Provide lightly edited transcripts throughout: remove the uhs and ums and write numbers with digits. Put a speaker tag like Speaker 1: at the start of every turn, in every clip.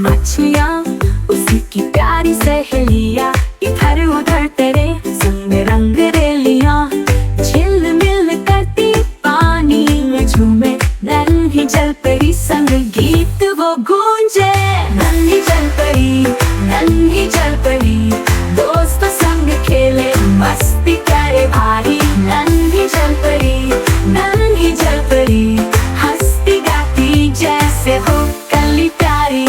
Speaker 1: मछलियाँ उसी की प्यारी सहेलियाँ, इधर उधर तेरे संग रंग रेलियाँ, झिलमिल करती पानी में झूमे, नन्ही जलपरी संग गीत वो गूंजे। नन्ही जलपरी, नन्ही जलपरी, दोस्तों संग खेले मस्ती करे भारी। नन्ही जलपरी, नन्ही जलपरी, हंसती गाती जैसे हो कली प्यारी।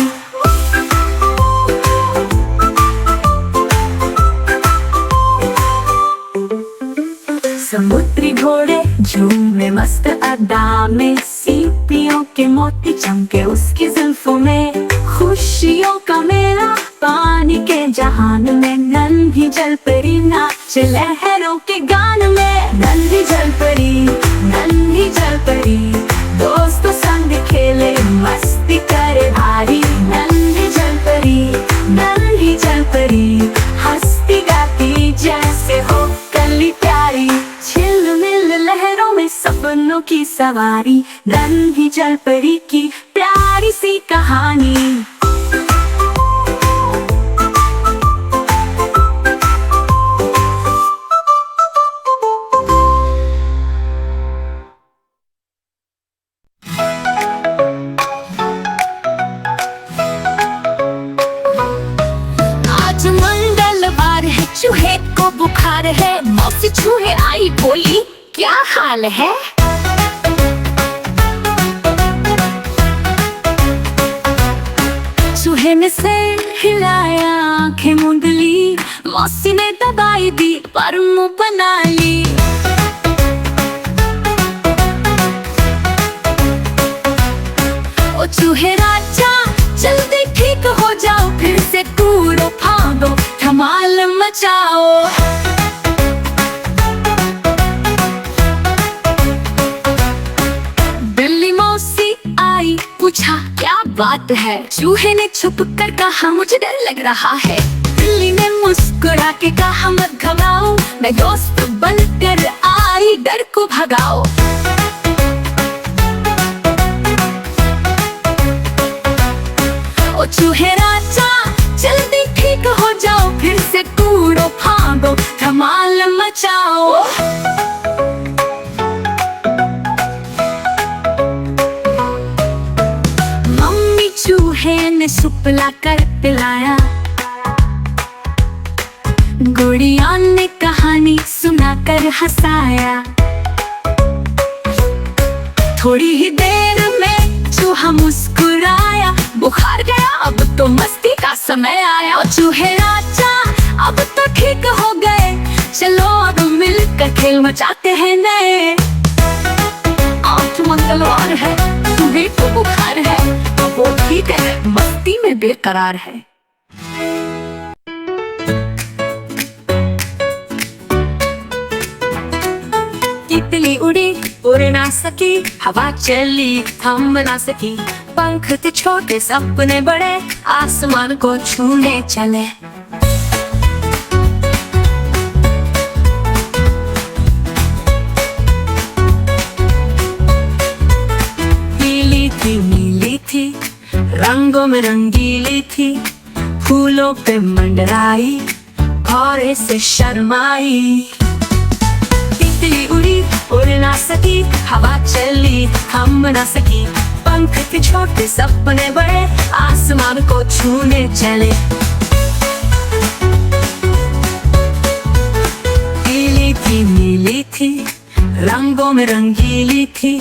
Speaker 1: समुद्री घोड़े झूमे मस्त अदा में, सीपियों के मोती चमके उसकी जुल्फों में, खुशियों का मेला पानी के जहान में, नन्ही जलपरी नाच लहरों के गान में। नन्ही जलपरी, नन्ही जलपरी, दोस्तों संग खेले मस्ती करे भारी। नन्ही जलपरी, नन्ही जलपरी, हंसती गाती जैसे हो कली प्यारी। झिलमिल लहरों में सपनों की सवारी, नन्ही जलपरी की प्यारी सी कहानी। आज मंगलवार है, चूहे को बुखार है, मौसी चूहे आई बोली क्या हाल है। चूहे ने सिर हिलाया, आंखें मूंद ली, मौसी ने दबाई दी पर मुंह बना ली। ओ चूहे राजा जल्दी ठीक हो जाओ, फिर से कूदो फांदो धमाल मचाओ। बिल्ली मौसी आई पूछा क्या बात है, चूहे ने छुप कर कहा मुझे डर लग रहा है। बिल्ली ने मुस्कुरा के कहा मत घबराओ, मैं दोस्त बनकर आई डर को भगाओ। ओ चूहे राजा जल्दी ठीक हो जाओ, फिर से कूदो फांदो धमाल मचाओ। मम्मी चूहे ने सूप लाकर पिलाया, गुड़िया ने कहानी सुनाकर हंसाया। थोड़ी ही देर में चूहा मुस्कुराया, बुखार गया अब तो मस्ती का समय आया। और चूहे राजा अब तो ठीक हो गए, चलो अब मिलकर खेल मचाते हैं नए। आज मंगलवार है, तुम्हें तो बुखार है, वो ठीक है मस्ती में बेकरार है। तितली उड़ी उड़ ना सकी, हवा चली थम ना सकी, पंख थे छोटे सपने बड़े, आसमान को छूने चले। पीली थी नीली थी, रंगों में रंगीली थी, फूलों पे मंडराई, भौरे से शर्माई। तितली उड़ी उड़ ना सकी, हवा चली थम ना सकी, पंख थे छोटे सपने बड़े, आसमान को छूने चले। पीली थी नीली थी, रंगों में रंगीली थी,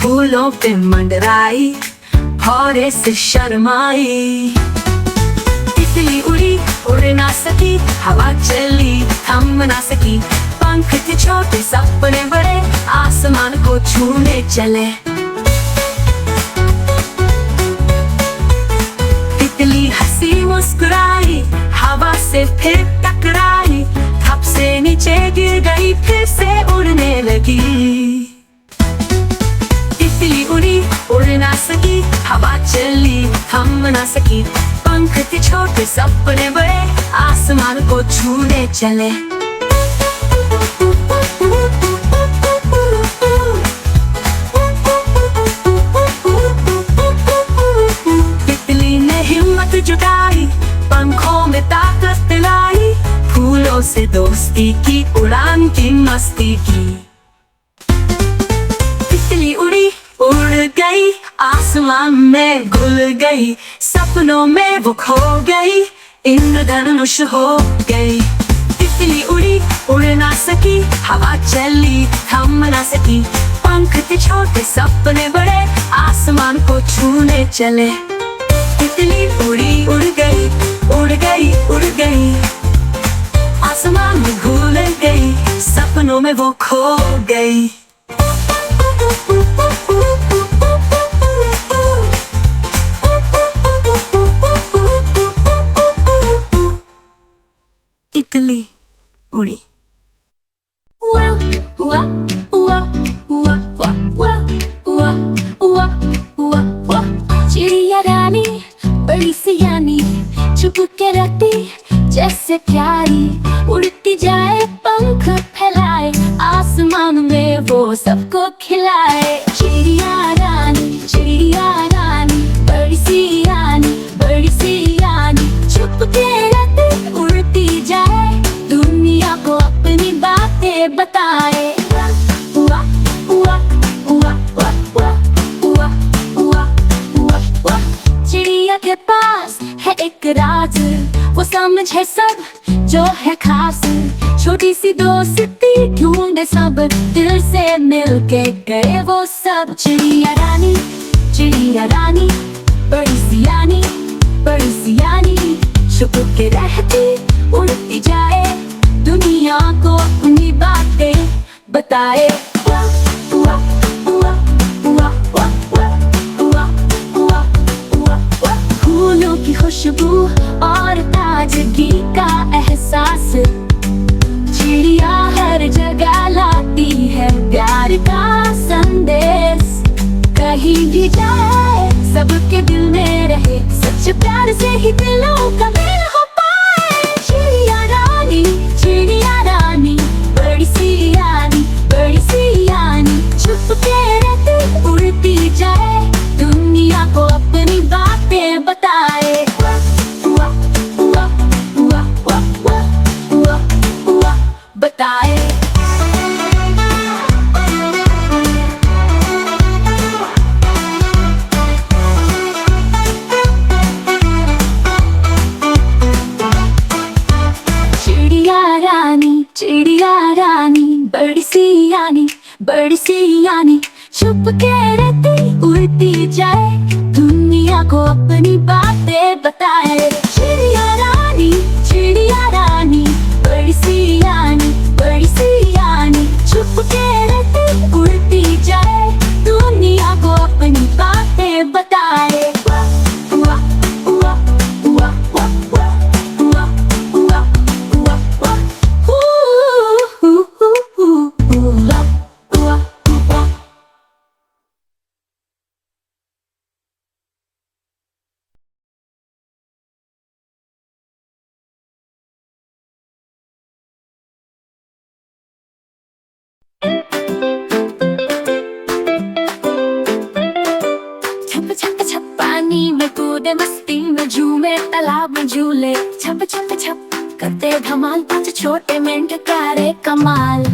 Speaker 1: फूलों पे मंडराई, भौरे से शर्माई। तितली उड़ी उड़ ना सकी, हवा चली थम ना सकी, पंख थे छोटे सपने बड़े, आसमान को छूने चले। तितली हंसी मुस्कुराई, हवा से फिर टकराई, थप से नीचे गिर गई, फिर से उड़ने लगी। तितली उड़ी उड़ ना सकी, हवा चली थम ना सकी, पंख थे छोटे सपने बड़े, आसमान को छूने चले। तितली ने हिम्मत जुटाई, पंखों में ताकत लाई, फूलों से दोस्ती की, उड़ान की मस्ती की। तितली उड़ी उड़ गई, आसमान में घुल गई, सपनों में वो खो गई, इंद्रधनुष हो गई। तितली उड़ी उड़ ना सकी, हवा चली थम ना सकी, पंख थे छोटे सपने बड़े, आसमान को छूने चले। तितली उड़ी उड़ गई उड़ गई उड़ गई, आसमान में घुल गई, सपनों में वो खो गई। तितली उड़ी। चिड़िया रानी बड़ी सियानी, चुप के रहती जैसे प्यारी, उड़ती जाए पंख फैलाए, आसमान में वो सबको खिलाए। चिड़िया रानी बड़ी सियानी, चुप के रहती उड़ती जाए, दुनिया को अपनी बातें बताए। चिड़िया के पास है एक राज, वो समझे सब जो है खास, छोटी सी दोस्ती ढूंढे सब, दिल से मिल के गए वो सब। चिड़िया रानी बड़ी सियानी, छुप के रहती उड़ती जाए, दुनिया को अपनी बातें बताए। फूलों की खुशबू और ताजगी का एहसास, चिड़िया हर जगह लाती है प्यार का संदेश। कहीं भी जाए सबके दिल में रहे, सच्चे प्यार से ही दिलों का मेल हो पाए। चिड़िया रानी बड़ी सियानी, चुप के रहती उड़ती जाए, दुनिया को अपनी बातें बताए। बताए। चिड़िया रानी बड़ी सियानी, चुप के रहती उड़ती जाए, दुनिया को अपनी बातें बताए। चिड़िया रानी बड़ी सियानी, चुप के रहती उड़ती जाए, दुनिया को अपनी बातें बताए। पानी में कूदे, मस्ती में झूमे, तालाब में झूले, छप छप छप करते धमाल, पांच छोटे मेंढक करे कमाल।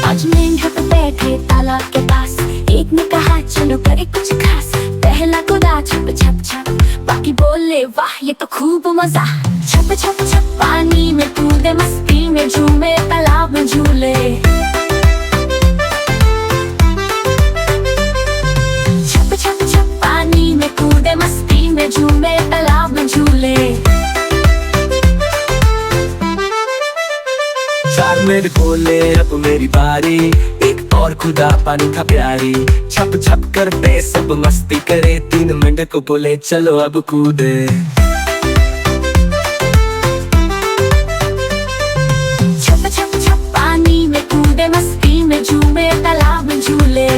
Speaker 1: आज मेंढक बैठे तालाब के पास, एक ने कहा चलो करे कुछ खास, पहला कूदा छप छप छप, बाकी बोले वाह ये तो खूब मजा। छप छप छप पानी में कूदे, मस्ती में झूमे, तालाब में झूले, छप छप छप पानी में कूदे, मस्ती में झूमे, तालाब में झूले।
Speaker 2: चार मेरे बोले अब मेरी बारी, एक और खुदा पानी था प्यारी, छप छप करते सब मस्ती करे, तीन मेंढक को बोले चलो अब कूदे।
Speaker 1: छप छप छप पानी में कूदे, मस्ती में झूमे, तालाब में झूले,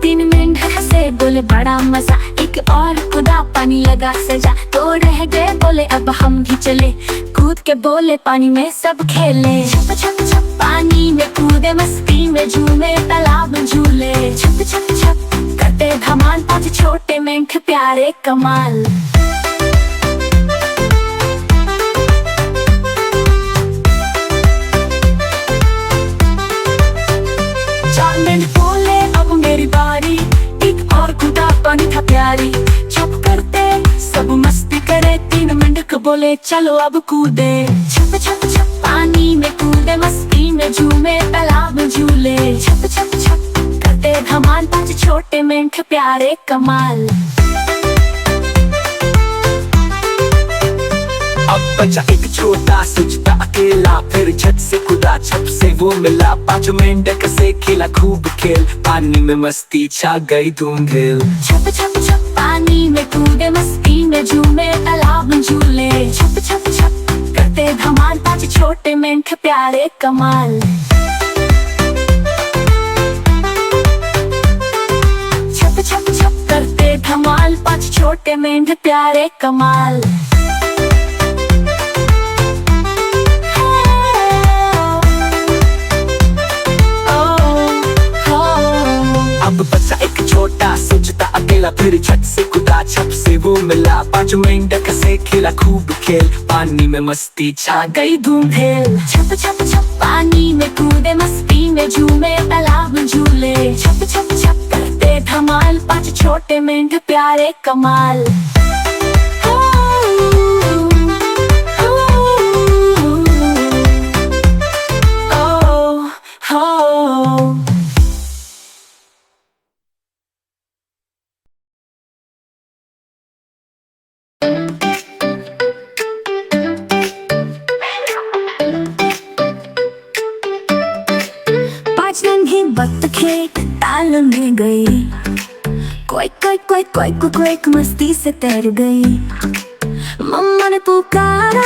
Speaker 1: तीन मेंढक हंसे बोले बड़ा मजा, एक और खुदा पानी लगा सजा, तो रह गए बोले अब हम भी चले, कूद के बोले पानी में सब खेले। छप छप छप पानी में कूदे मस्ती में झूमे तालाब में झूले। छप छप छप करते धमाल पांच छोटे मेंढक प्यारे कमाल। चार मेंढक बोले अब मेरी बारी, एक और कूदा पानी था प्यारी। छप करते सब मस्ती करे, तीन मेंढक बोले चलो अब कूदे। छप छप छप पानी में कूदे मस्ती में झूमे तालाब में झूले। छप छप छप करते धमाल पांच छोटे मेंढक प्यारे कमाल।
Speaker 2: अब बचा एक छोटा सोचता अकेला, फिर छत से कूदा छप से वो मिला। पांचों मेंढक से खेला खूब खेल, पानी में मस्ती छा गई धूम खेल।
Speaker 1: छप छप छप पानी में कूदे मस्ती में झूमे तालाब में झूले। छप छप छप करते धमाल पांच छोटे मेंढक प्यारे कमाल। छप छप छप करते धमाल पांच छोटे मेंढक प्यारे कमाल।
Speaker 2: अब बचा एक छोटा सोचता अकेला, फिर छत से कूदा छप से वो मिला। पांचों मेंढक से खेला खूब खेल, पानी में मस्ती छा गई धूम खेल।
Speaker 1: छप छप छप पानी में कूदे मस्ती में झूमे तालाब में झूले। छप छप छप करते धमाल पांच छोटे मेंढक प्यारे कमाल। बत्तखे ताल में गई, कोई कोई कोई कोई कोई कोई मस्ती से तैर गई। मम्मा ने पुकारा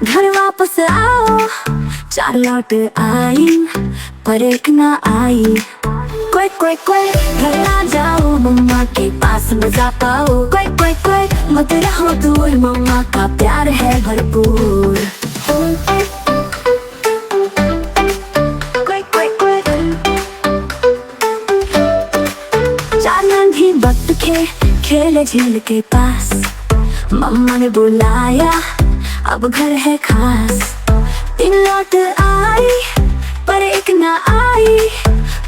Speaker 1: घर वापस आओ, चार लौट आई पर एक ना आई। कोई कोई कोई घर आ जाओ, मम्मा के पास मजा पाओ। कोई कोई कोई मत रहो दूर, मम्मा का प्यार है भरपूर। खेले झील के पास, मम्मा ने बुलाया अब घर है खास। तीन लौट आई पर एक ना आई,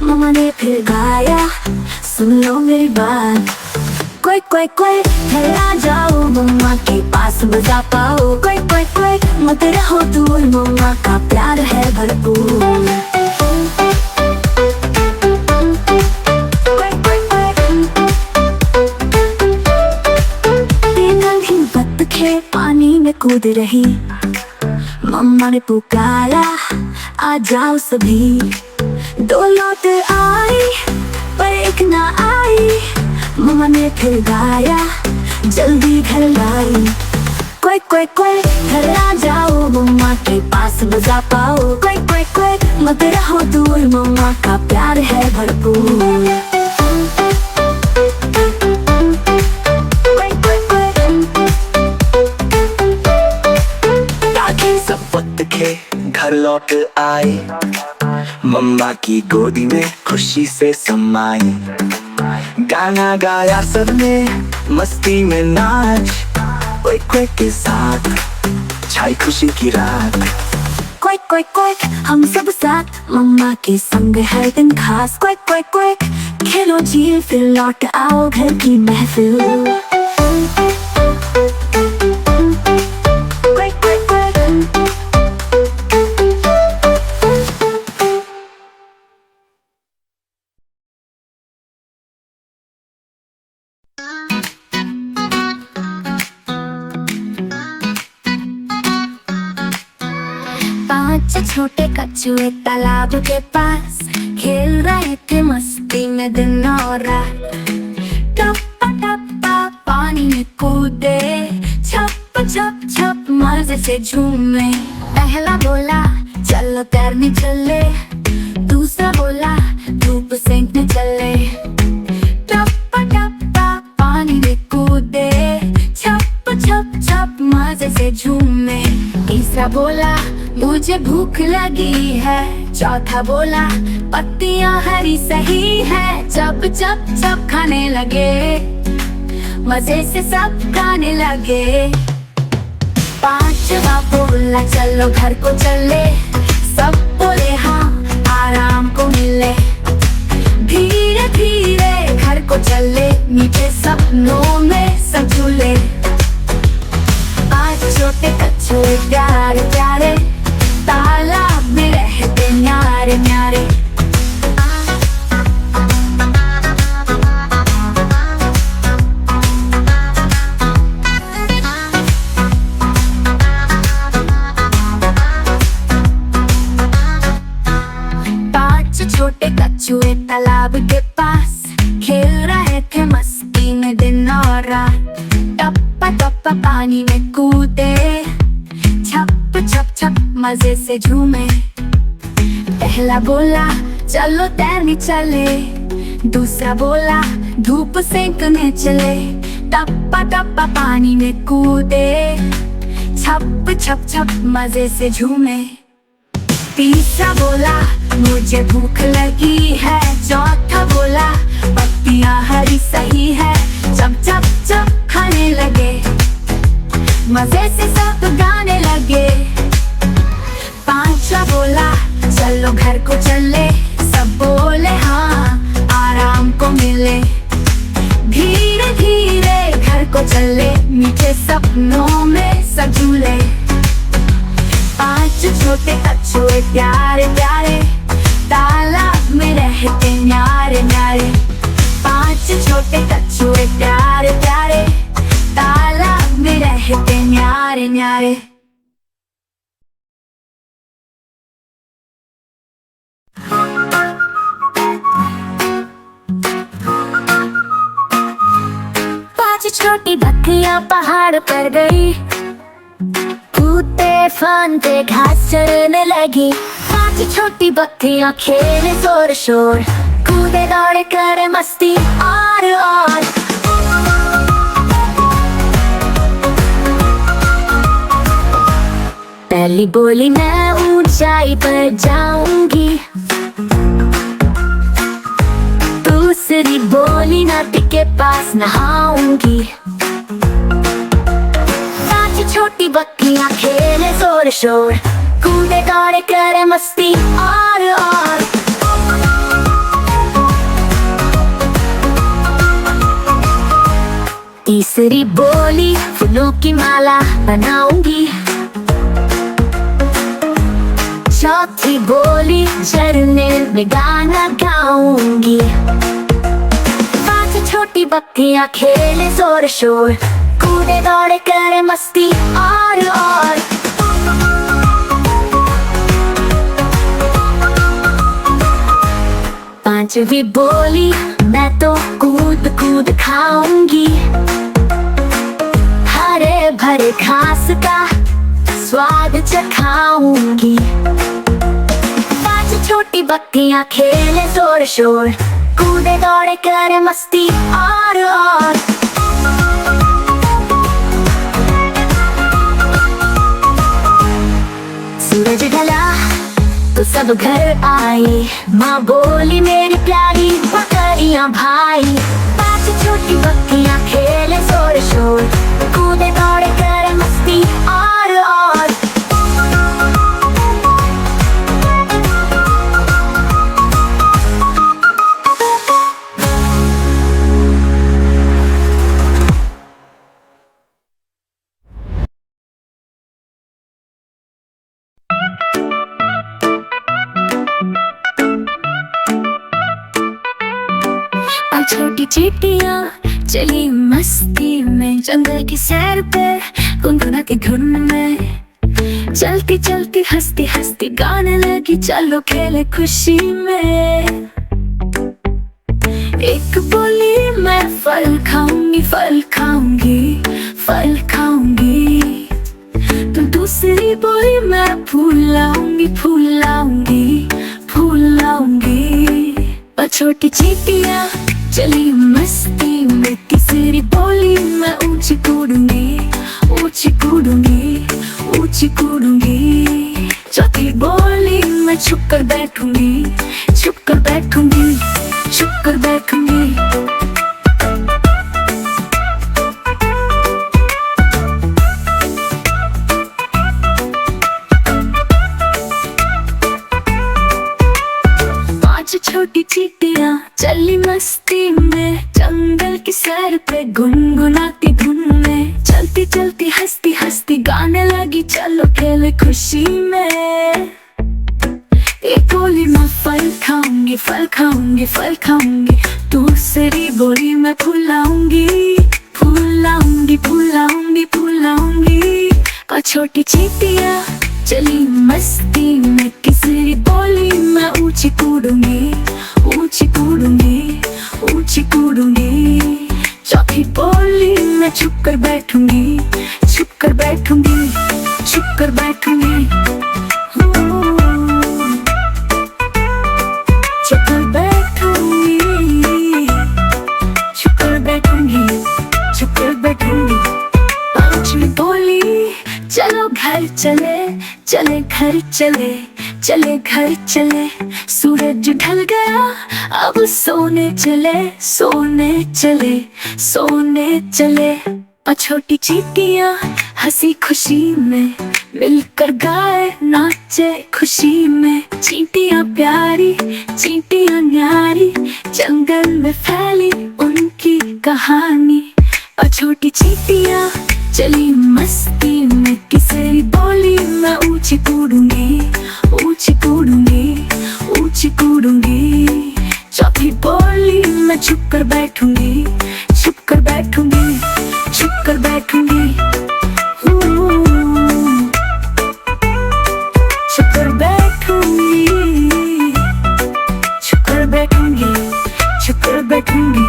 Speaker 1: मम्मा ने फिर गाया सुन लो मेरी बात। कोई कोई कोई घर आ जाओ, मम्मा के पास मजा पाओ। कोई कोई कोई मत रहो दूर, मम्मा का प्यार है भरपूर। पानी में कूद रही, मम्मा ने पुकारा आ जाओ सभी। दो लौट आई पर एक ना आई, मम्मा ने फिर गाया जल्दी घर लाई। कोई कोई कोई घर आ जाओ, मम्मा के पास मजा पाओ। कोई कोई कोई मत रहो दूर, मम्मा का प्यार है भरपूर।
Speaker 2: घर लौट आई, मम्मा की गोदी में खुशी से समाई। गाना गाया सबने मस्ती में नाच, कोई कोई के साथ छाई खुशी की रात।
Speaker 1: कोई कोई कोई हम सब साथ, मम्मा के संग है दिन खास। कोई कोई कोई खेलो झील, फिर लौट आओ घर की महफिल। छोटे कछुए तालाब के पास खेल रहे थे मस्ती में दिन और रात। टप्पा टप्पा पानी में कूदे, छप छप छप मजे से झूमे। पहला बोला चलो तैरने चले, दूसरा बोला धूप सेंकने चले। टप्पा टप्पा पानी में कूदे, छप छप छप मजे मजे से झूमे। तीसरा बोला मुझे भूख लगी है। चौथा बोला पत्तियां हरी सही है। चप चप चप खाने लगे, मजे से सब खाने लगे। पांचवा बोला चलो घर को चले। सब बोले हाँ आराम को मिले। धीरे धीरे घर को चले, मीठे सपनों में सब झूले। पांच छोटे कछुए प्यारे प्यारे, तालाब में रहते न्यारे न्यारे। छोटे कछुए तालाब के पास खेल रहे थे मस्ती में दिन और रात। टप्पा टप्पा पानी में कूदे, छप छप छप मजे से झूमे। पहला बोला चलो तैरने चले। दूसरा बोला धूप सेकने चले। टप्पा टप्पा पानी में कूदे, छप छप छप मजे से झूमे। तीसरा बोला मुझे भूख लगी है। चौथा बोला पत्तियां हरी सही है। चप चप चप खाने लगे, मजे से सब गाने लगे। पांचवा बोला चलो घर को चले। सब बोले हाँ आराम को मिले। धीरे धीरे घर को चले, मीठे सपनों में सब झूले। पांच छोटे कछुए प्यारे प्यारे, तालाब में रहते न्यारे न्यारे। पांच छोटे कछुए प्यारे प्यारे, तालाब में रहते न्यारे न्यारे। पांच छोटी बकरियां पहाड़ पर गई। कूदते फांदते घास चरने लगी। पांच छोटी बकरियां खेले जोर शोर, कूदे दौड़े करे मस्ती और। पहली बोली मैं ऊंचाई पर जाऊंगी। दूसरी बोली नदी के पास नहाऊंगी। छोटी बकरियां खेले जोर शोर, कूदे दौड़े करे मस्ती और। तीसरी बोली फूलों की माला बनाऊंगी। चौथी बोली झरने में गाना गाऊंगी। पांच छोटी बकरियां खेले जोर शोर, कूदे दौड़े करे मस्ती और। पांचवी बोली मैं तो कूद कूद खाऊंगी। हरे भरे घास का स्वाद चखाऊंगी। पांच छोटी बकरियां खेले जोर शोर, कूदे दौड़े करे मस्ती और। सूरज ढला तो सब घर आए। माँ बोली मेरी प्यारी बकरियां भाई। पांच छोटी बकरियां खेले जोर शोर, कूदे दौड़े करे मस्ती और। छोटी चींटियां चली मस्ती में, जंगल की सैर पे गुनगुनाती धुन में। चलती चलती हंसती हंसती गाने लगी, चलो खेले खुशी में। एक बोली मैं फल खाऊंगी फल खाऊंगी फल खाऊंगी। तो दूसरी बोली मैं फूल लाऊंगी फूल लाऊंगी फूल लाऊंगी। और छोटी चींटियां चली मस्ती में, तीसरी बोली मैं ऊंची कूदूंगी ऊंची कूदूंगी, ऊंची कूदूंगी। चौथी बोली मैं छुप कर बैठूंगी, छुप कर बैठूंगी, छुप कर बैठूंगी। छोटी चींटियां चली मस्ती में, जंगल की सैर पे गुनगुनाती धुन में। चलती चलती हंसती हंसती गाने लगी, चलो खेले खुशी में। एक बोली मैं फल खाऊंगी, फल खाऊंगी, फल खाऊंगी। दूसरी बोली मैं फूल लाऊंगी, फूल लाऊंगी, फूल लाऊंगी, फूल लाऊंगी। और छोटी चींटियां चली मस्ती में, तीसरी बोली मैं ऊंची कूदूंगी, ऊंची कूदूंगी, ऊंची कूदूंगी। चौथी बोली मैं छुप कर बैठूंगी, छुप कर बैठूंगी, छुप कर बैठूंगी। छुप कर बैठूंगी, छुप कर बैठूंगी, छुप कर बैठूंगी। पांचवी बोली चलो घर चले, चले घर चले, चले घर चले। सूरज ढल गया अब सोने चले, सोने चले, सोने चले। और छोटी चींटियां हंसी खुशी में, मिलकर गाए नाचे खुशी में। चींटियां प्यारी, चींटियां न्यारी, जंगल में फैली उनकी कहानी। और छोटी चींटियां चली मस्ती में, तीसरी बोली मैं ऊंची कूदूंगी, ऊंची कूदूंगी, ऊंची कूदूंगी। चौथी बोली मैं छुप कर बैठूंगी, छुप कर बैठूंगी, छुप कर बैठूंगी। छुप कर बैठूंगी, छुप कर बैठूंगी, छुप कर बैठूंगी।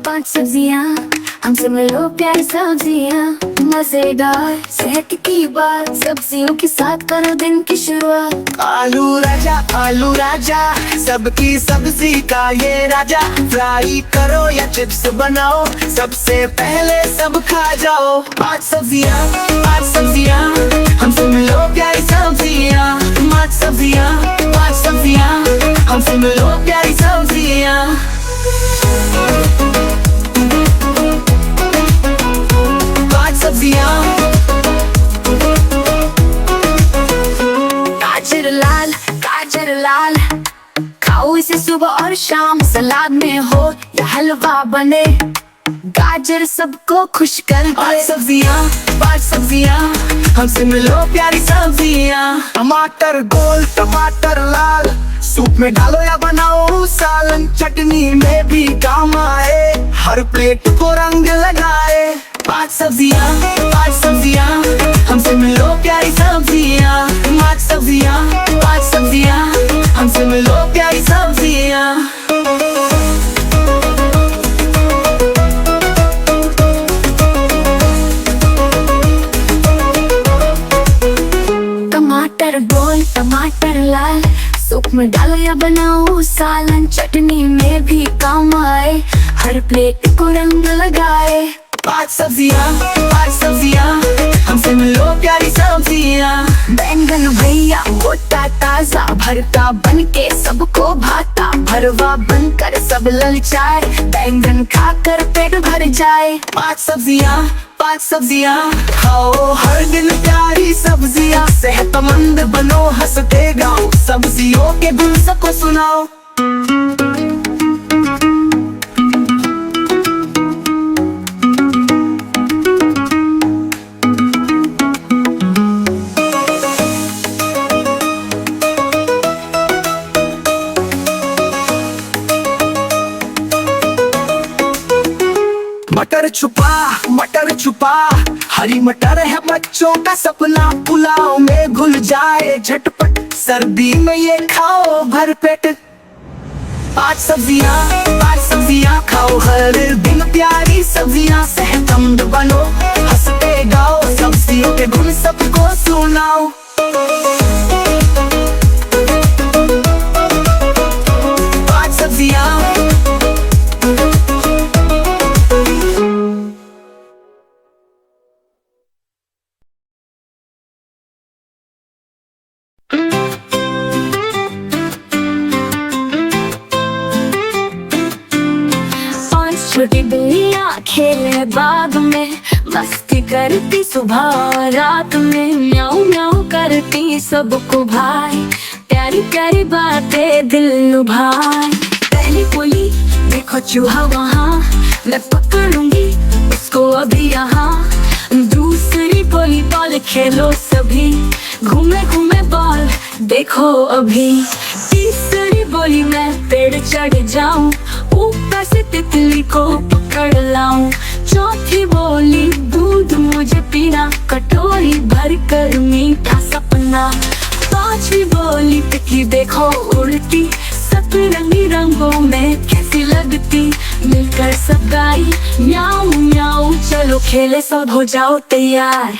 Speaker 1: पांच सब्जियां हमसे मिलो प्यारी सब्जियां। मजेदार सेहत की बात, सब्जियों के साथ करो दिन की शुरुआत।
Speaker 2: आलू राजा सबकी सब्जी का ये राजा। फ्राई करो या चिप्स बनाओ, सबसे पहले सब खा जाओ। पांच सब्जियां हमसे मिलो प्यारी सब्जियां। पांच सब्जियां हमसे मिलो प्यारी सब्जियां। गाजर लाल खाओ इसे सुबह और शाम। सलाद में हो या हलवा बने, गाजर सबको खुश कर। पांच सब्जियां हमसे मिलो प्यारी सब्जियां। टमाटर गोल टमाटर लाल, सूप में डालो या बनाओ सालन। चटनी में भी काम आए, हर प्लेट को रंग लगाए। पांच सब्जियां हमसे मिलो प्यारी सब्जियां। पांच सब्जियां हमसे मिलो प्यारी सब्जियां। टमाटर गोल टमाटर लाल, सूप में डालो या बनाओ सालन। चटनी में भी काम आए, हर प्लेट को रंग लगाए। पांच सब्जियां हमसे मिलो प्यारी सब्जियां। बैंगन भैया मोटा ताजा, भरता बन के सबको भाता। भरवा बनकर सब ललचाए, बैंगन खाकर पेट भर जाए। पांच सब्जियां खाओ हर दिन प्यारी सब्जियां। सेहतमंद बनो हंसते गाओ, सब्जियों के गुण सबको सुनाओ। मटर छुपा हरी मटर है बच्चों का सपना। पुलाव में घुल जाए झटपट, सर्दी में ये खाओ भर पेट। पाँच सब्जियाँ खाओ हर दिन, प्यारी सब्जियाँ सेहतमंद बनो, हंसते गाओ, सब्जियों के गुण सबको सुनाओ। पाँच सब्जियाँ।
Speaker 1: छोटी बिल्लियाँ खेले बाग में, मस्ती करती सुबह रात में, म्याऊं म्याऊं करती सबको भाई, प्यारी प्यारी बातें दिल लुभाए। पहली बोली देखो चूहा वहाँ, मैं पकड़ूंगी उसको अभी यहाँ। दूसरी बोली बॉल खेलो सभी, घूमे घूमे बॉल देखो अभी। तीसरी बोली मैं पेड़ चढ़ जाऊं, ऊपर से तितली को पकड़ लाऊं। चौथी बोली दूध मुझे पीना, कटोरी भर कर मीठा सपना। पांचवी बोली तितली देखो उड़ती, सतरंगी रंगों में कैसी लगती, मिलकर सब गाई म्याऊं म्याऊं, चलो खेले सब हो जाओ तैयार।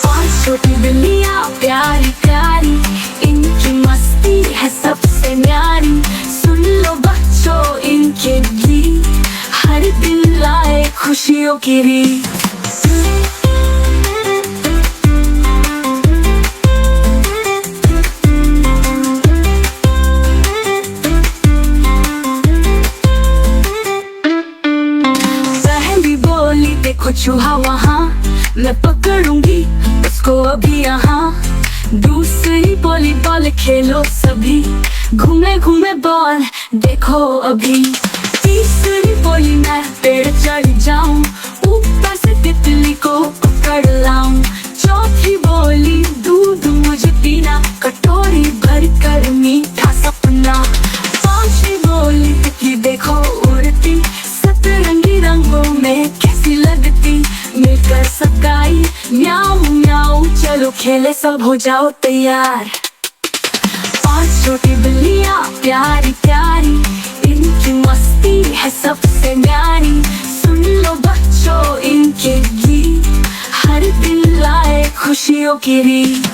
Speaker 1: पांच छोटी बिल्लियाँ प्यारी प्यारी, इनकी मस्ती है सबसे न्यारी। सुन लो बच्चों इनके गीत, हर दिन लाए खुशियों की रीत। पहली बोली देखो चूहा वहाँ, मैं पकड़ूंगी उसको अभी यहाँ। दूसरी बोली बॉल खेलो सभी, घूमे घूमे बॉल देखो अभी। तीसरी बोली मैं पेड़ चढ़ जाऊं, ऊपर से तितली को पकड़ लाऊं। चौथी बोली दूध मुझे पीना, कटोरी भर कर मीठा सपना। पांचवी बोली तितली देखो उड़ती, सतरंगी रंगों में कैसी लगती, मिलकर सब गाई म्याऊं म्याऊं, चलो खेले सब हो जाओ तैयार। पांच छोटी बिल्लियाँ प्यारी प्यारी, इनकी मस्ती है सबसे न्यारी। सुन लो बच्चों इनके गीत, हर दिन लाए खुशियों की रीत।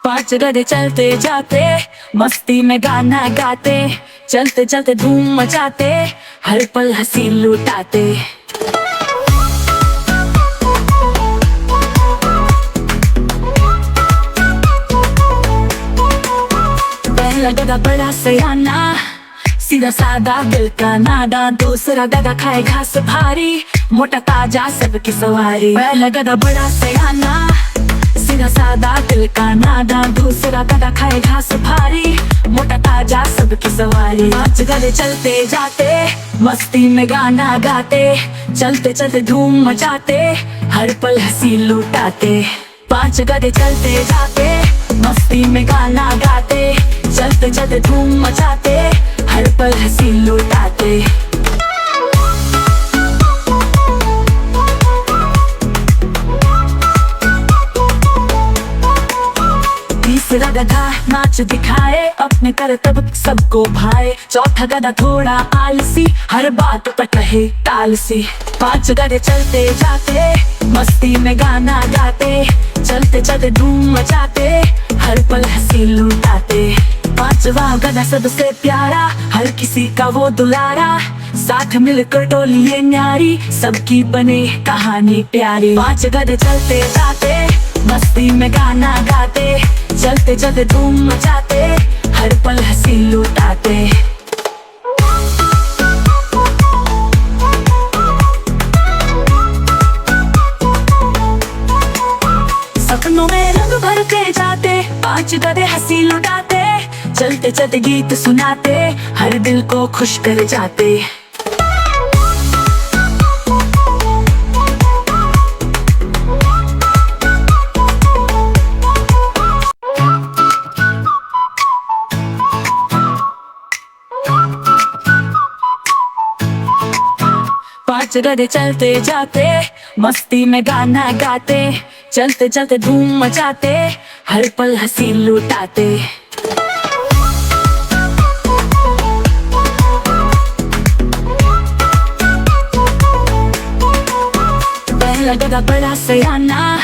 Speaker 1: पांच गधे चलते जाते, मस्ती में गाना गाते, चलते चलते धूम मचाते, हर पल हंसी लुटाते। पहला गधा बड़ा सयाना, सीधा सादा दिल का नादा। दूसरा गधा खाए घास भारी, मोटा ताजा सबकी सवारी। पहला गधा बड़ा सयाना, सीधा सादा दिल का नादा। दूसरा गधा खाए घास भारी, मोटा ताजा सबकी सवारी। पांच गधे चलते जाते, मस्ती में गाना गाते, चलते चलते धूम मचाते, हर पल हंसी लुटाते। पांच गधे चलते जाते, मस्ती में गाना गाते, चलते चलते धूम मचाते, हर पल हंसी लुटाते। तीसरा गधा नाच दिखाए, अपने करतब सबको भाए। चौथा गधा थोड़ा आलसी, हर बात पर कहे टाल सी। पांच गधे चलते जाते, मस्ती में गाना गाते, चलते चलते धूम मचाते, हर पल हंसी लुटाते। पांचवा गधा सबसे प्यारा, हर किसी का वो दुलारा। साथ मिलकर टोली ये न्यारी, सबकी बने कहानी प्यारी। पांच गधे चलते जाते, मस्ती में गाना गाते, चलते चलते धूम मचाते, हर पल हंसी लुटाते। सपनों में रंग भरते जाते, पांच गधे हंसी लुटाते, चलते चलते गीत सुनाते, हर दिल को खुश कर जाते। पांच गधे चलते जाते मस्ती में गाना गाते, चलते चलते धूम मचाते, हर पल हंसी लुटाते। पहला गधा बड़ा सयाना,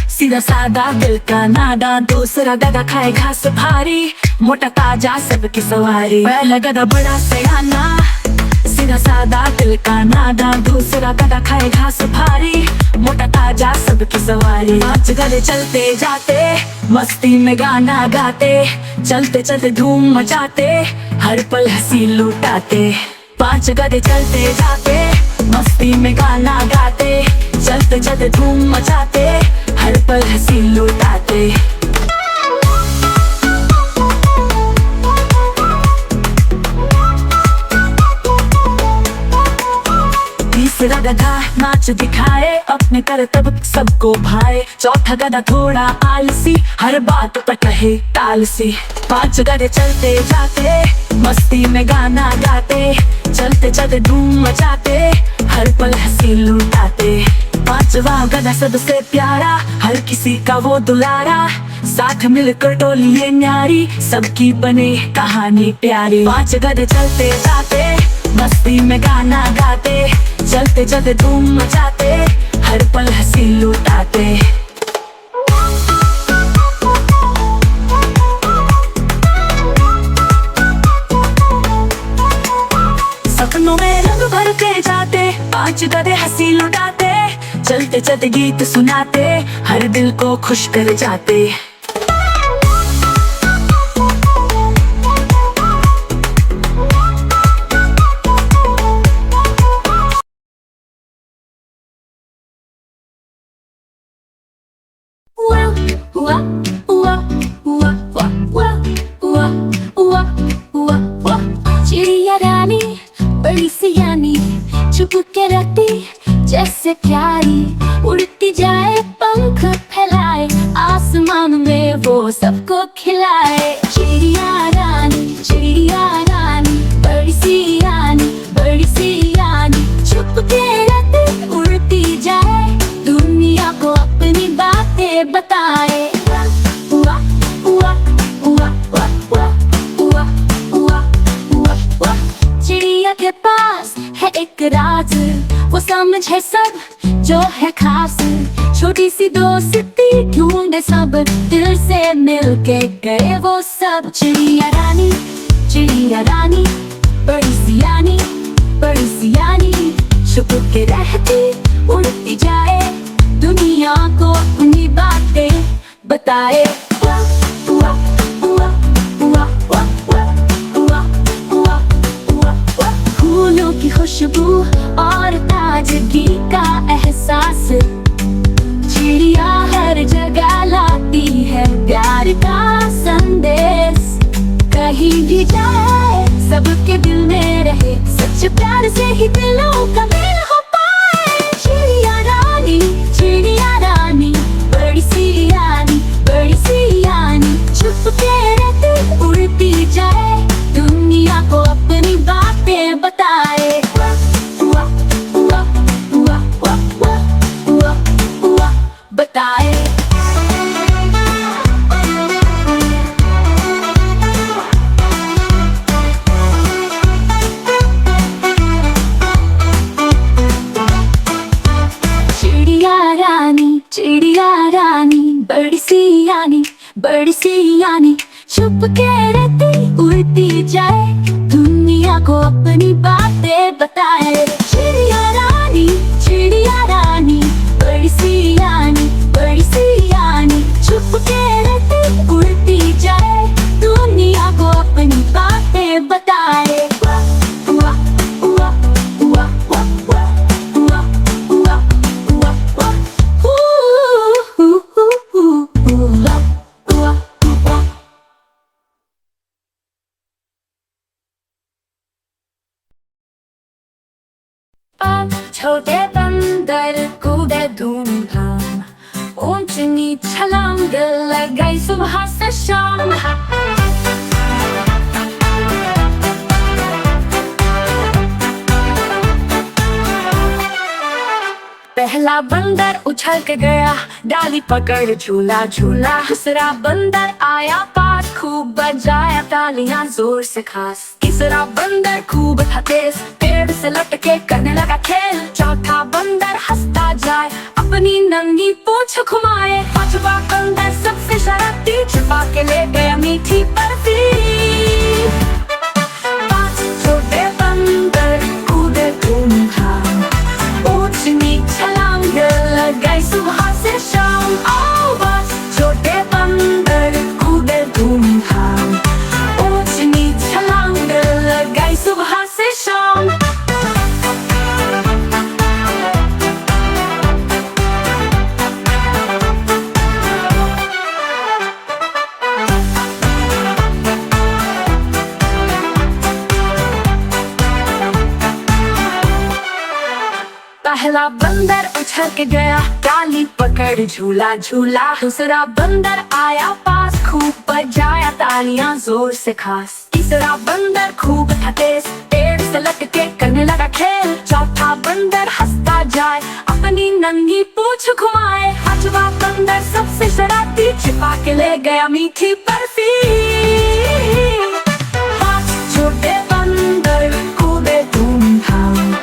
Speaker 1: सीधा सादा दिल का नादा। दूसरा गधा खाए घास भारी, मोटा ताजा सबकी सवारी। पहला गधा बड़ा सयाना, सीधा सादा दिल का नादा। दूसरा गधा खाए घास भारी, मोटा ताजा सबकी सवारी। पांच गधे चलते जाते मस्ती में गाना गाते, चलते चलते धूम मचाते, हर पल हंसी लुटाते। पांच गधे चलते जाते मस्ती में गाना गाते, चलते चलते धूम मचाते, हर पल हंसी लुटाते। तीसरा गधा नाच दिखाए, अपने करतब सबको भाए। चौथा गधा थोड़ा आलसी, हर बात पर कहे टाल सी। पांच गधे चलते जाते मस्ती में गाना गाते, चलते चलते धूम मचाते, हर पल हंसी लुटाते। पांचवा गधा सबसे प्यारा, हर किसी का वो दुलारा। साथ मिलकर टोली ये न्यारी, सबकी बने कहानी प्यारी। पांच गधे चलते जाते मस्ती में गाना गाते, चलते चलते धूम मचाते, हर पल हंसी लुटाते। सपनों में रंग भरते जाते, पांच गधे हंसी लुटाते, चलते चलते गीत सुनाते, हर दिल को खुश कर जाते।
Speaker 3: चिड़िया रानी बड़ी सियानी, चुप के रहती जैसे प्यारी। उड़ती जाए पंख फैलाए, आसमान में वो सबको खिलाए। चिड़िया रानी बड़ी सियानी, चुप के रहती उड़ती जाए, दुनिया को अपनी बातें बताए। चिड़िया के पास है एक राज, वो समझे सब जो है खास। छोटी सी दोस्ती ढूंढे सब, दिल से मिलके गए वो सब। चिड़िया रानी बड़ी सियानी, छुप के रहती उड़ती जाए, दुनिया को अपनी बातें बताए। फूलों की खुशबू और ताजगी का एहसास, चिड़िया हर जगह लाती है प्यार का संदेश। कहीं भी जाए सबके दिल में रहे, सच प्यार से ही दिलों का मेल हो पाए। चिड़िया रानी बड़ी सियानी, चुप के रहती उड़ती जाए, दुनिया को अपनी बातें बताए। बताए। चिड़िया रानी बड़ी सियानी, छुप के रहती उड़ती जाए, दुनिया को अपनी बातें बताए। चिड़िया रानी बड़ी सियानी, छुप के रहती उड़ती जाए, दुनिया को अपनी बातें बताए। छोटे बंदर कूदे धूमधाम, ऊंच नीच छलांग लगाई सुबह से शाम। तीसरा बंदर उछल के गया, डाली पकड़ झूला झूला। दूसरा बंदर आया पास, खूब बजाया तालियां जोर से खास। तीसरा बंदर खूब था तेज, पेड़ से लटके करने लगा खेल। चौथा बंदर हंसता जाए, अपनी नंगी पूंछ घुमाए। पांचवा बंदर सबसे शरारती, छुपा के ले गया मीठी बर्फी। पांच छोटे बंदर कूदे धूमधाम, ऊंच नीच छलांग लगाई सुबह से शाम। आओ बस छोटे बंदर कूदे धूमधाम, ऊंच नीच छलांग लगाई सुबह से शाम। पहला बंदर उछल के गया, डाली पकड़ झूला झूला। दूसरा बंदर आया पास, खूब बजाया तालियां जोर से खास। तीसरा बंदर खूब था तेज, पेड़ से लटके करने लगा खेल। चौथा बंदर हंसता जाए, अपनी नंगी पूंछ घुमाए। पांचवा बंदर सबसे शरारती, छिपा के ले गया मीठी बर्फी। पांच छोटे बंदर कूदे धूमधाम,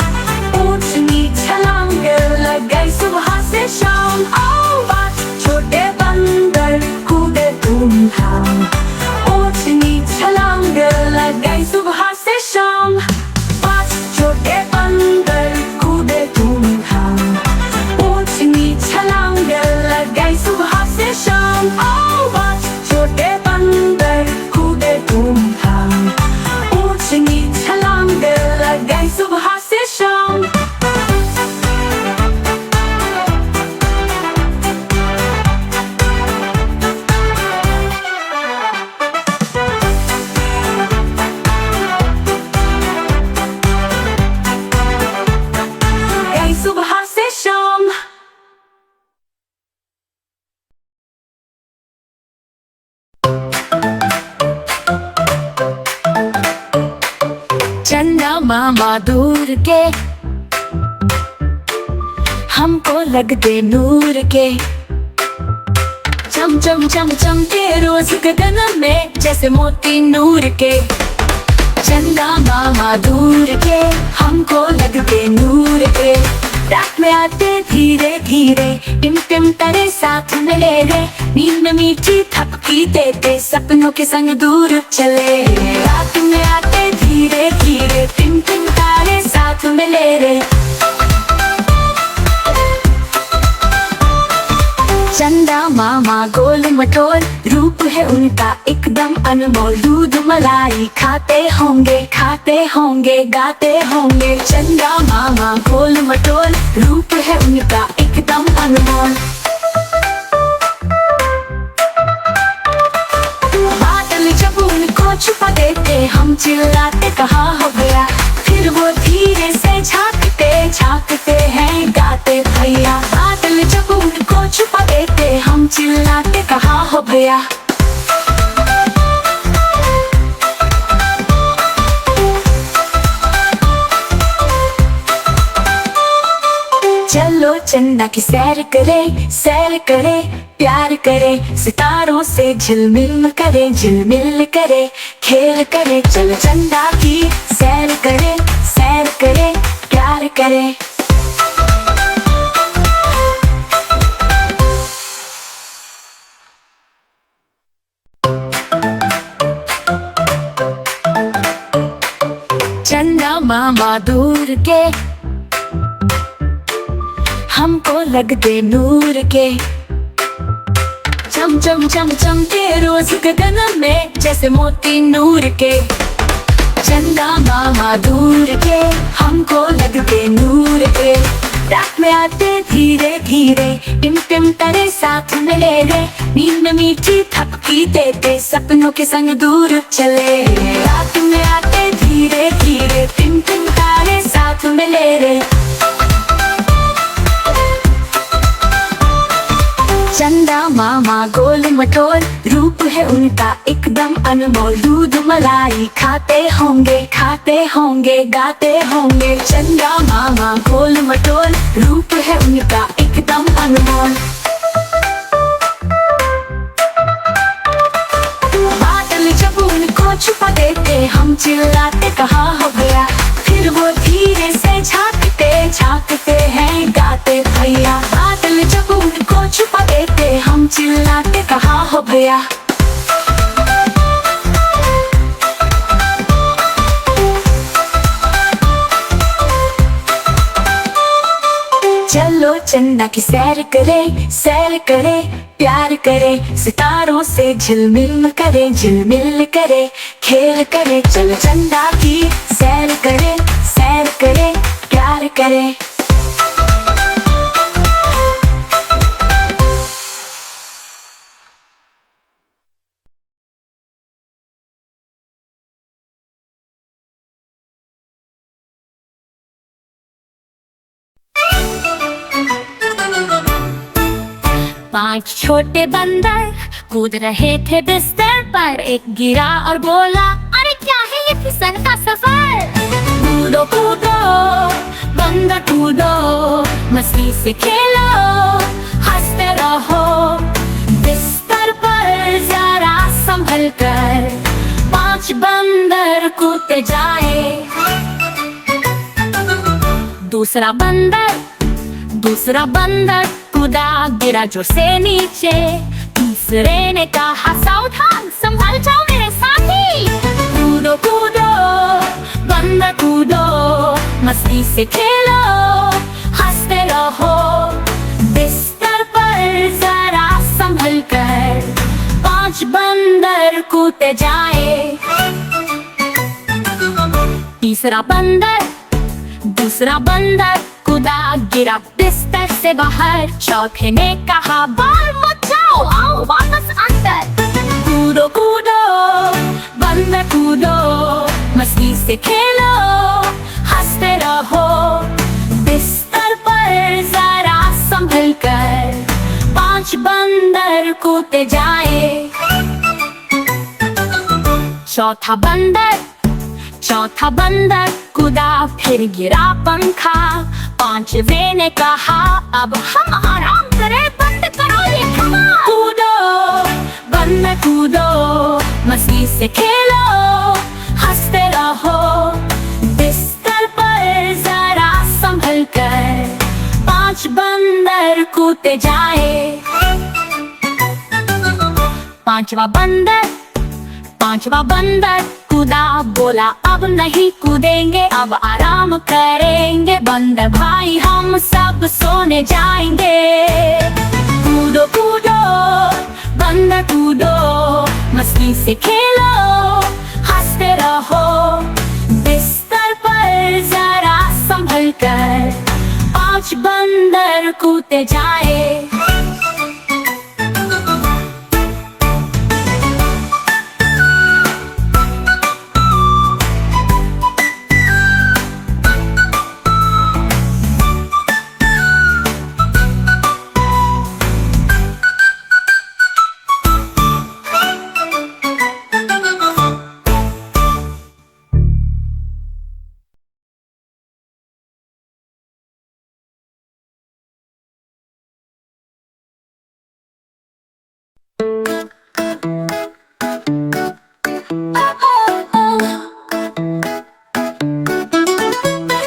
Speaker 3: ऊंच नीच छलांग लगाई सुबह से शाम। आओ बस छोटे बंदर कूदे धूमधाम, ऊंच नीच छलांग लगाई सुबह से शाम। पांच छोटे बंदर कूदे धूमधाम, ऊंच नीच छलांग लगाई सुबह से शाम। आओ बस छोटे बंदर कूदे धूमधाम, ऊंच नीच छलांग लगाई सुबह से शाम। गई सुबह से शाम। चंदा मामा दूर के, हमको लगते नूर के। चम चम चम चमके रोज गगन में, जैसे मोती नूर के। चंदा मामा दूर के, हमको लगते नूर के। रात में आते धीरे धीरे, टिम टिम तारे साथ में ले रे। नींद में मीठी थपकी देते, सपनों के संग दूर चले। रात में आते धीरे धीरे, टिम टिम तारे साथ में ले रे। चंदा मामा गोल मटोल, रूप है उनका एकदम अनमोल। दूध मलाई खाते होंगे गाते होंगे। चंदा मामा गोल मटोल, रूप है उनका एकदम अनमोल। बादल जब उनको छुपा देते, हम चिल्लाते कहाँ हो गया। फिर वो धीरे से झांकते हैं गाते भैया। बादल जब उनको छुपा देते, हम चिल्लाते कहाँ हो भैया। चलो चंदा की सैर करे, प्यार करे। सितारों से झिलमिल करे, खेल करे। चलो चंदा की सैर करे, प्यार करे। चंदा मामा दूर के, हमको लगते नूर के। चम चम चम चमके रोज गगन में, जैसे मोती नूर के। चंदा मामा दूर के, हमको लगते नूर के। रात में आते धीरे धीरे, टिम टिम तारे साथ में ले रे। नींद में मीठी थपकी देते, सपनों के संग दूर चले। रात में आते धीरे धीरे, टिम टिम तारे साथ में ले रे। चंदा मामा गोल मटोल, रूप है उनका एकदम अनमोल। दूध मलाई खाते होंगे गाते होंगे। चंदा मामा गोल मटोल, रूप है उनका एकदम
Speaker 1: हम अनमोल। बादल जब उनको छुपा देते हम चिल्लाते कहाँ हो गया, फिर वो धीरे से झांकते झांकते हैं गाते भैया। बादल जब उनको छुपा देते हम चिल्लाते कहाँ हो भैया। चलो चंदा की सैर करे प्यार करे, सितारों से झिलमिल करे खेल करे। चलो चंदा की सैर करे प्यार करे।
Speaker 3: पांच छोटे बंदर कूद रहे थे बिस्तर पर, एक गिरा और बोला अरे क्या है ये फिसल का सफर। कूदो कूदो बंदर कूदो, मस्ती से खेलो हंसते रहो, बिस्तर पर जरा संभल कर। पांच बंदर कूदते जाए, दूसरा बंदर कूदा गिरा जोर से नीचे, तीसरे ने कहा सावधान संभल जाओ मेरे साथी। कूदो कूदो बंदर कूदो, मस्ती से खेलो हंसते रहो, बिस्तर पर जरा संभल कर। पांच बंदर कूदते जाए, दूसरा बंदर कूदा गिरा बिस्तर से बाहर, चौथे ने कहा बाहर मत जाओ आओ वापस अंदर। कूदो कूदो बंदर कूदो, मस्ती से खेलो हंसते रहो, बिस्तर पर जरा संभल कर। पांच बंदर कूदते जाए, चौथा बंदर कूदा फिर गिरा पंखा, पांचवे ने कहा अब हम आराम करें बंद करो ये खमा। कूदो बंदर कूदो, मस्ती से खेलो हंसते रहो, बिस्तर पर जरा संभल कर। पांच बंदर कूदते जाए, पांचवा बंदर कूदा बोला अब नहीं कूदेंगे अब आराम करेंगे, बंदर भाई हम सब सोने जाएंगे। कूदो कूदो बंदर कूदो, मस्ती से खेलो हंसते रहो, बिस्तर पर जरा संभल कर। पांच बंदर कूदते जाए,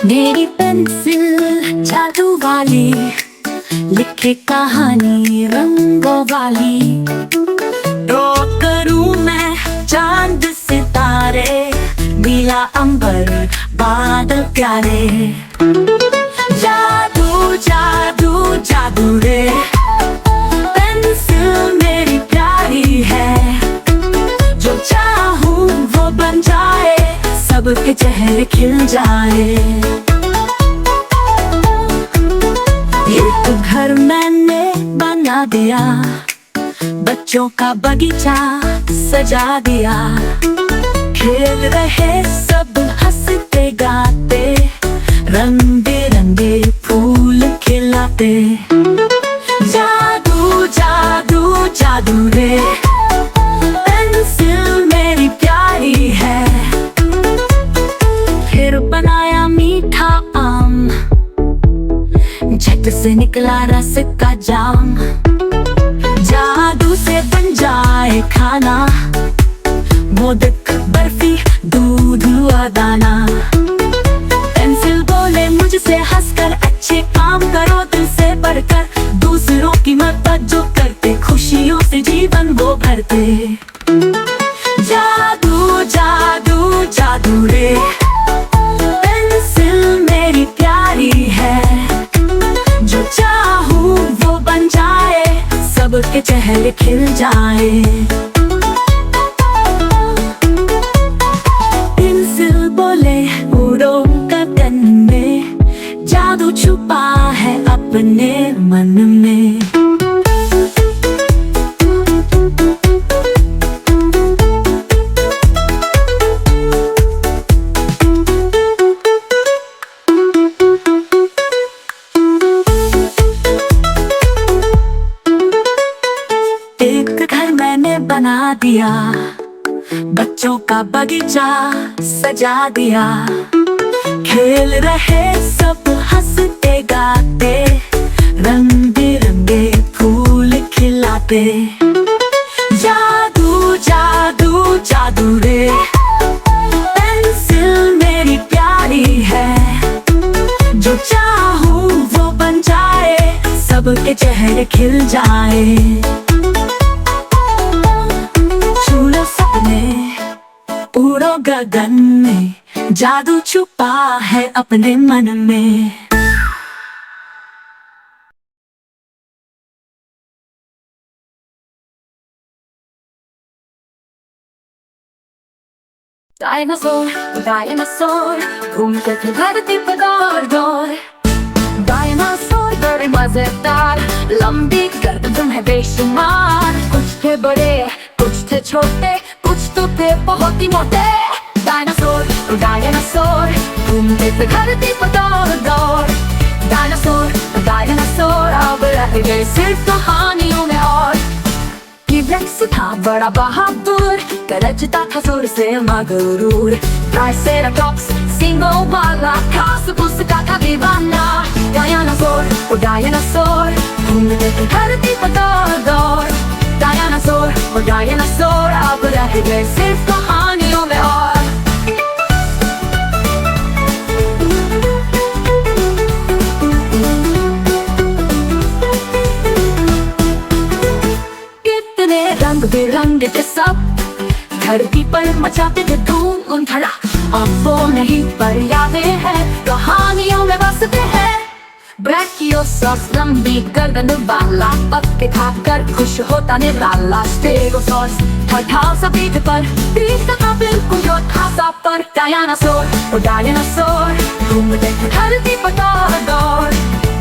Speaker 3: मेरी पेंसिल जादू वाली लिखे कहानी रंगों वाली, ड्रॉ करूं मैं चांद सितारे, नीला अंबर बादल प्यारे। जादू जादू जादू रे, पेंसिल मेरी प्यारी है, जो चाहूं वो बन जाए, सबके चेहरे खिल जाए। एक घर मैंने बना दिया, बच्चों का बगीचा सजा दिया, खेल रहे सब हंसते गाते, रंग बिरंगे फूल खिलाते। जादू जादू जादू रे, पेंसिल मेरी प्यारी है। फिर बनाया मीठा आम, झट
Speaker 1: से निकला रस का जाम, जादू से बन जाए खाना, मोदक बर्फी दूध हुआ दाना। पेंसिल बोले मुझसे हंसकर, अच्छे काम करो दिल से बढ़कर, दूसरों की मदद जो करते, खुशियों से जीवन वो भरते। जादू जादू जादू रे, पेंसिल मेरी प्यारी है, जो चाहूं वो बन जाए, सबके चेहरे खिल जाए। पेंसिल बोले उड़ो गगन में, जादू छुपा है अपने मन में। एक घर मैंने बना दिया, बच्चों का बगीचा सजा दिया, खेल रहे सब हंसते गाते, रंग बिरंगे फूल खिलाते। जादू जादू जादू रे, पेंसिल मेरी प्यारी है, जो चाहूं वो बन जाए, सबके चेहरे खिल जाए। छूलो सपने उड़ो गगन में, जादू छुपा है अपने मन में। डायनासोर डायनासोर घूमते थे धरती पर दौड़ दौड़, डायनासोर बड़े मजेदार, लंबी गर्दन है बेशुमार। कुछ थे बड़े कुछ थे छोटे, कुछ तो थे बहुत ही मोटे। डायनासोर डायनासोर घूमते थे धरती पर दौड़ दौड़, डायनासोर डायनासोर अब रह गए सिर्फ कहानियों में। और टी-रेक्स था बड़ा बहादुर, गरजता था जोर से मगरूर। ट्राइसेराटॉप्स सींगों वाला घास फूसता था दीवाना। डायनासोर डायनासोर घूमते थे धरती पर दौड़ दौड़, डायनासोर डायनासोर अब रह गए सिर्फ कहानियों में। और कितने रंग बिरंगे थे सब, धरती पर मचाते थे धूम धड़ा। अब वो नहीं पर यादें हैं, कहानियों में बसते हैं। ब्रैकियोसॉर्स लंबी गर्दन वाला, पत्ते खाकर खुश होता निराला। स्टेगोसॉर्स ठाव सा पीठ पर, पीठ का बिल्कुल योद्धा सा पर। डायनासोर डायनासोर घूमते थे धरती पर दौड़ दौड़,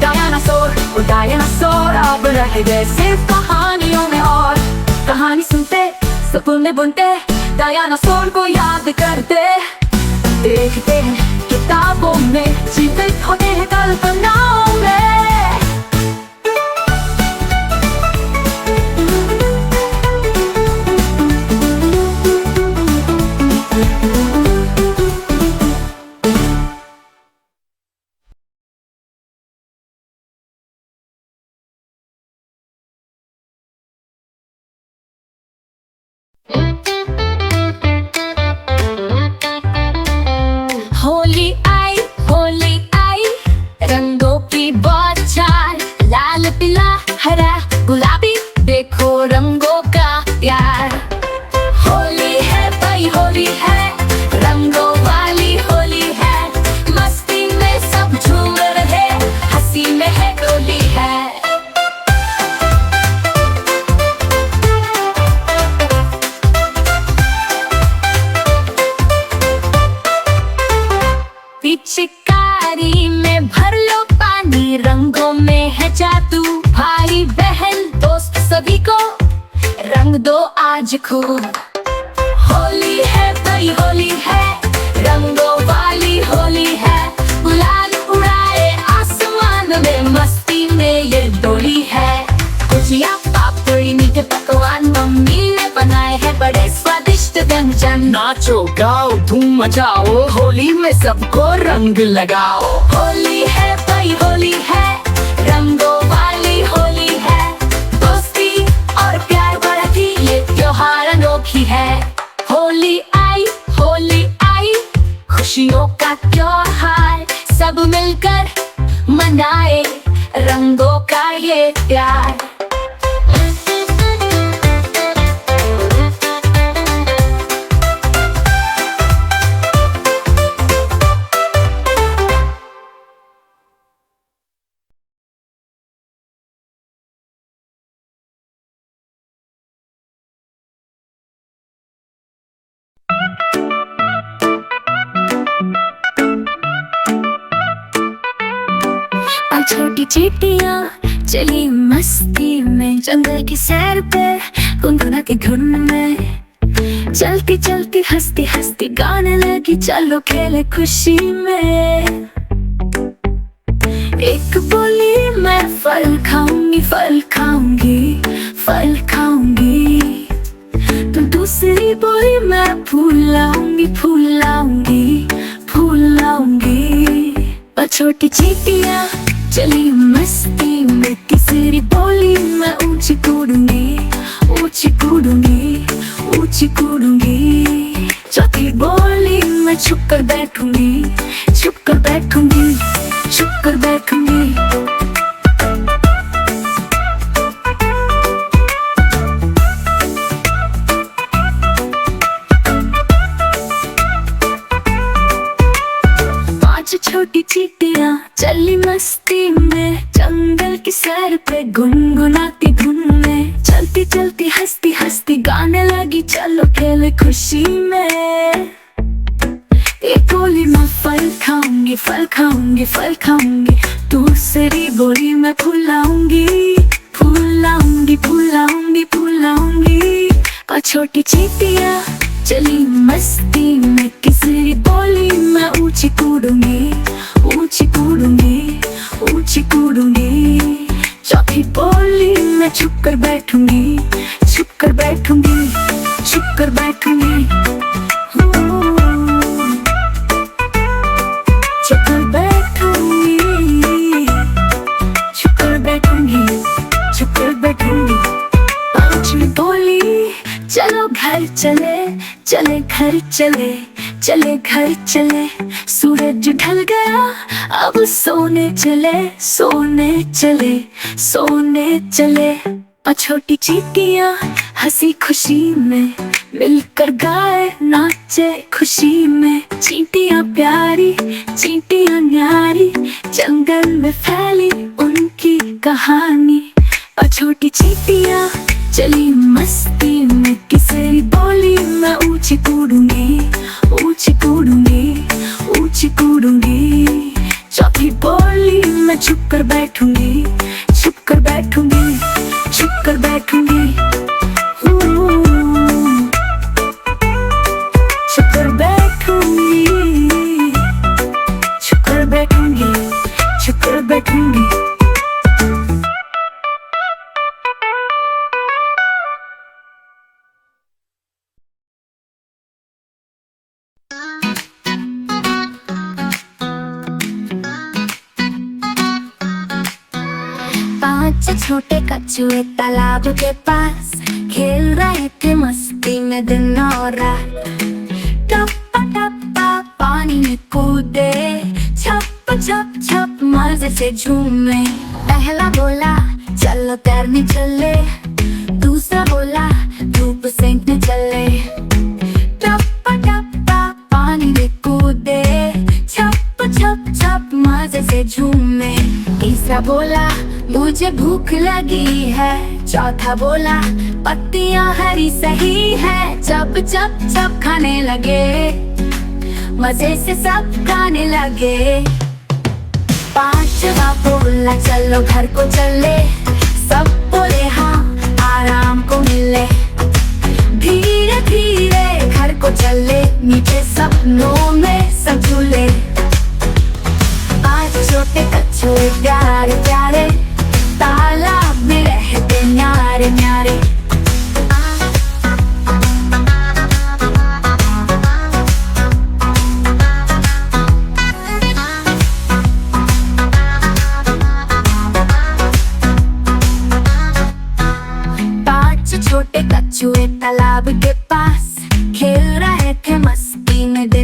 Speaker 1: डायनासोर डायनासोर अब रह गए सिर्फ कहानियों में। और कहानी सुनते सपने बुनते, डायनासोर को याद करते, देखते हैं किताबों में, जीवित होते हैं कल्पनाओं में। होली आई रंगों की बौछार, लाल पीला हरा गुलाबी, देखो रंगों का प्यार। होली है भाई होली है, रंगों वाली होली है, मस्ती में सब झूम रहे, हंसी में है डोली है। पिचकारी में भर लो पानी, रंगों में है जादू। भाई बहन दोस्त सभी को रंग दो आज खूब। होली है भाई होली है, रंगों वाली होली है, गुलाल उड़ाए आसमान में, मस्ती में ये डोली है। गुजिया पापड़ी मीठे पकवान मम्मी ने बनाए हैं बड़े स्वादिष्ट व्यंजन।
Speaker 4: नाचो गाओ धूम मचाओ, होली में सबको रंग लगाओ।
Speaker 1: होली है भाई होली है,
Speaker 3: रंगों वाली होली है, दोस्ती और प्यार बढ़ती ये त्योहार अनोखी है। होली आई, खुशियों का त्योहार, सब मिलकर मनाए रंगों का ये प्यार। और छोटी चींटियां चली मस्ती में, जंगल की सैर पे गुनगुनाती धुन में, चलती चलती हंसती हंसती गाने लगी, चलो खेले खुशी में। एक बोली मैं फल खाऊंगी, फल खाऊंगी, फल खाऊंगी। तो दूसरी बोली मैं फूल लाऊंगी, फूल लाऊंगी, फूल लाऊंगी। और छोटी चींटियां चली मस्ती में, तीसरी बोली मैं ऊंची कूदूंगी, ऊंची कूदूंगी, ऊंची कूदूंगी। चौथी बोली मैं छुप कर बैठूंगी, छुप कर बैठूंगी, छुप कर बैठूंगी। छोटी चींटियां चली मस्ती में, जंगल की सैर पे गुनगुनाती धुन में, चलती चलती हंसती हंसती गाने लगी, चलो खेले खुशी में। एक बोली मैं फल खाऊंगी, फल खाऊंगी, फल खाऊंगी। दूसरी बोली मैं फूल लाऊंगी, फूल लाऊंगी, फूल लाऊंगी, फूल लाऊंगी। और छोटी चींटियां चली मस्ती में, तीसरी बोली मैं ऊंची कूदूंगी, ऊंची कूदूंगी, ऊंची कूदूंगी। चौथी बोली मैं छुप कर बैठूंगी, छुप कर बैठूंगी, छुप कर बैठूंगी। छुप कर बैठूंगी, छुप कर बैठूंगी, छुप कर बैठूंगी। पांचवी बोली चलो घर चले, चले घर चले, चले घर चले। सूरज ढल गया अब सोने चले, सोने चले, सोने चले। और छोटी चींटियां हंसी खुशी में, मिलकर गाए नाचे खुशी में। चींटियां प्यारी, चींटियां न्यारी, जंगल में फैली उनकी कहानी। और छोटी चींटियां चली मस्ती में, तीसरी बोली मैं ऊंची कूदूंगी, ऊंची कूदूंगी, ऊंची कूदूंगी। चौथी बोली मैं छुप कर बैठूंगी, छुप कर बैठूंगी, छुप कर बैठूंगी। छुप कर बैठूंगी, छुप कर बैठूंगी, छुप कर बैठूंगी। छोटे कछुए तालाब के पास खेल रहे थे मस्ती में दिन और रात। टप्पा टप्पा पानी में कूदे, छप छप छप मजे से झूमे। पहला बोला चलो तैरने चले, दूसरा बोला धूप सेंकने चले। टप्पा टप्पा पानी में कूदे, छप छप छप मजे से झूमे। तीसरा बोला मुझे भूख लगी है, चौथा बोला पत्तियां हरी सही है। चप चप चप खाने लगे, मजे से सब खाने लगे। पांचवा बोला चलो घर को चले, सब बोले हाँ आराम को मिले। धीरे धीरे घर को चले, मीठे सपनों में सब झूले। आज छोटे कछुए प्यारे प्यारे, तालाब में रहते न्यारे न्यारे।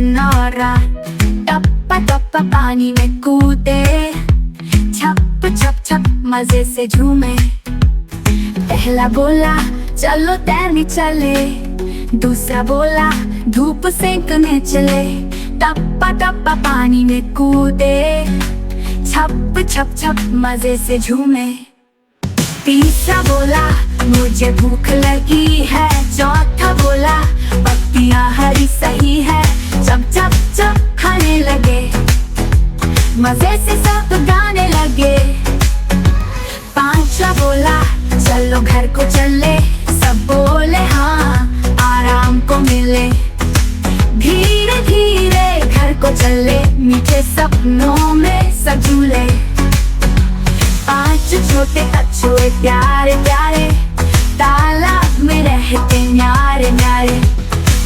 Speaker 3: किनारा, टप्पा टप्पा पानी में कूदे, छप छप छप मजे से झूमे। पहला बोला चलो तैरने चले, दूसरा बोला धूप सेकने चले, टप्पा टप्पा पानी में कूदे, छप छप छप मजे से झूमे। तीसरा बोला मुझे भूख लगी है, चौथा बोला पत्तियां हरी सही है, चप चप चप खाने लगे, मजे से सब गाने लगे। पांचवा बोला चलो घर को चले, सब बोले हाँ आराम को मिले। धीरे धीरे घर को चले, मीठे सपनों में सब झूले। पांच छोटे कछुए प्यारे प्यारे, तालाब में रहते न्यारे न्यारे।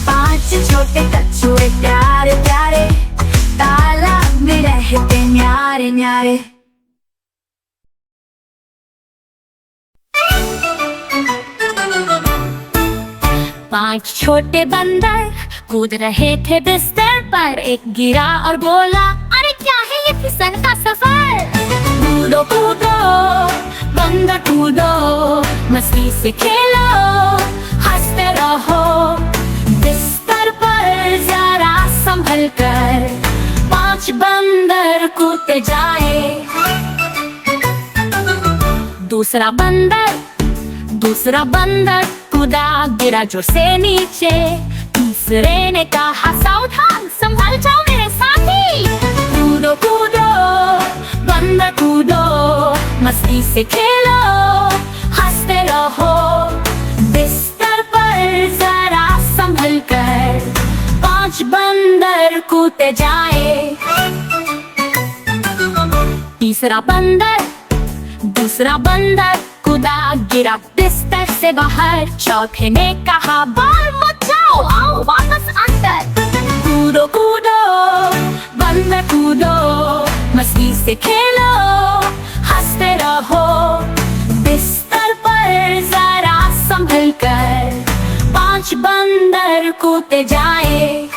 Speaker 3: पांच छोटे कछुए प्यारे प्यारे, तालाब में रहते न्यारे न्यारे। पांच छोटे बंदर कूद रहे थे बिस्तर पर, एक गिरा और बोला अरे क्या है ये फिसल का सफर। कूदो कूदो बंदर कूदो, मस्ती से खेलो हंसते रहो, बिस्तर पर जरा संभल कर। पांच बंदर कूदते जाए, दूसरा बंदर कूदा, गिरा जोर से नीचे। तीसरे ने कहा सावधान संभल जाओ मेरे साथी। कूदो कूदो बंदर कूदो, मस्ती से खेलो हंसते रहो, बिस्तर पर जरा संभल कर। पांच बंदर कूदते जाए, दूसरा बंदर कूदा, गिरा बिस्तर से बाहर। चौथे ने कहा बाल मत जाओ, आओ वापस अंदर। कूदो कूदो बंदर कूदो, मस्ती से खेलो हंसते रहो, बिस्तर पर जरा संभल कर। पांच बंदर कूदते जाए,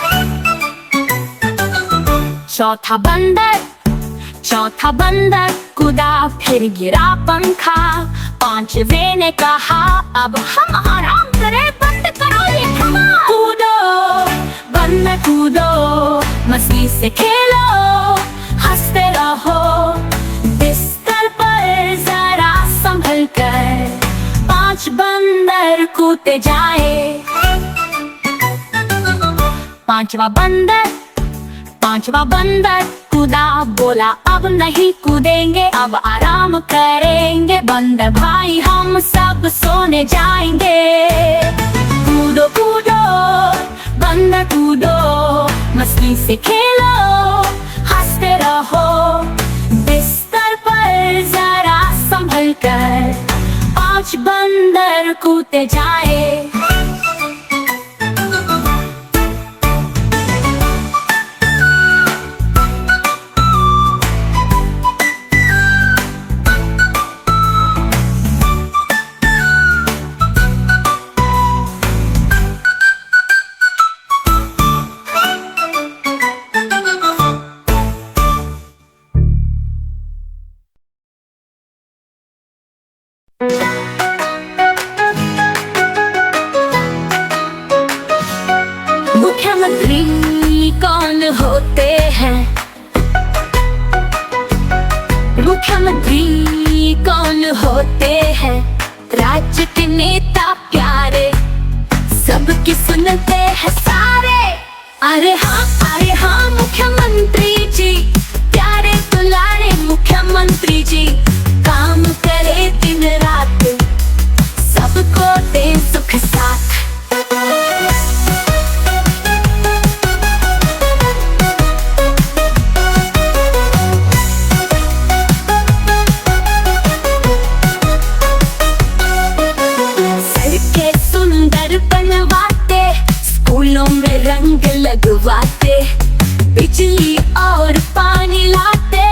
Speaker 3: चौथा बंदर कूदा, फिर गिरा पंखा। पांचवे ने कहा अब हम आराम करें, बंद करो ये ड्रामा। कूदो बंदर कूदो, मस्ती से खेलो हंसते रहो, बिस्तर पर जरा संभल कर। पांच बंदर कूदते जाए, पांचवा बंदर कूदा, बोला अब नहीं कूदेंगे, अब आराम करेंगे, बंदर भाई हम सब सोने जाएंगे। कूदो कूदो बंदर कूदो, मस्ती से खेलो हंसते रहो, बिस्तर पर जरा संभल कर। पांच बंदर कूदते जाए, मुख्यमंत्री कौन होते हैं? मुख्यमंत्री कौन होते हैं? राज्य के नेता प्यारे, सबकी सुनते हैं सारे। अरे हाँ मुख्यमंत्री जी, प्यारे दुलारे मुख्यमंत्री जी, काम करे दिन रात, सबको दे सुख साथ। रंग लगवाते, बिजली और पानी लाते,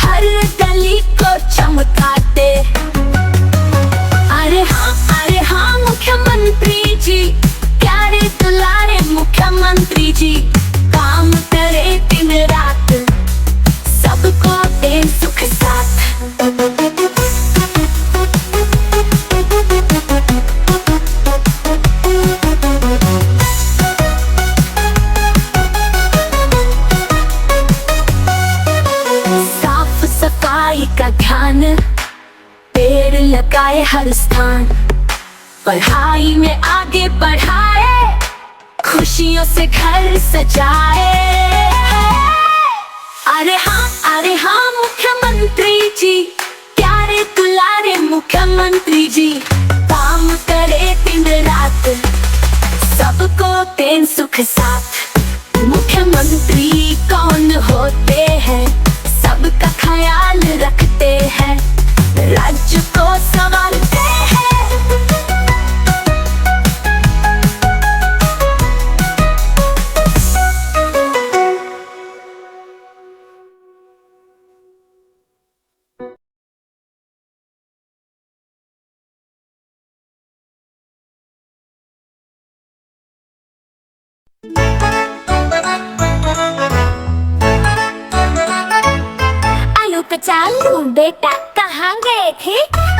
Speaker 3: हर गली को चमकाते। अरे हाँ मुख्यमंत्री जी, प्यारे दुलारे मुख्यमंत्री जी, काम किसान पेड़ लगाए हर स्थान, पढ़ाई में आगे बढ़ाए, खुशियों से घर सजाए। अरे हाँ मुख्यमंत्री जी, प्यारे दुलारे मुख्यमंत्री जी, काम करे दिन रात, सबको दें सुख साथ। मुख्यमंत्री कौन होते हैं, सबका ख्याल रखते हैं, राज्य को संभालते हैं। चालू बेटा कहाँ गए थे?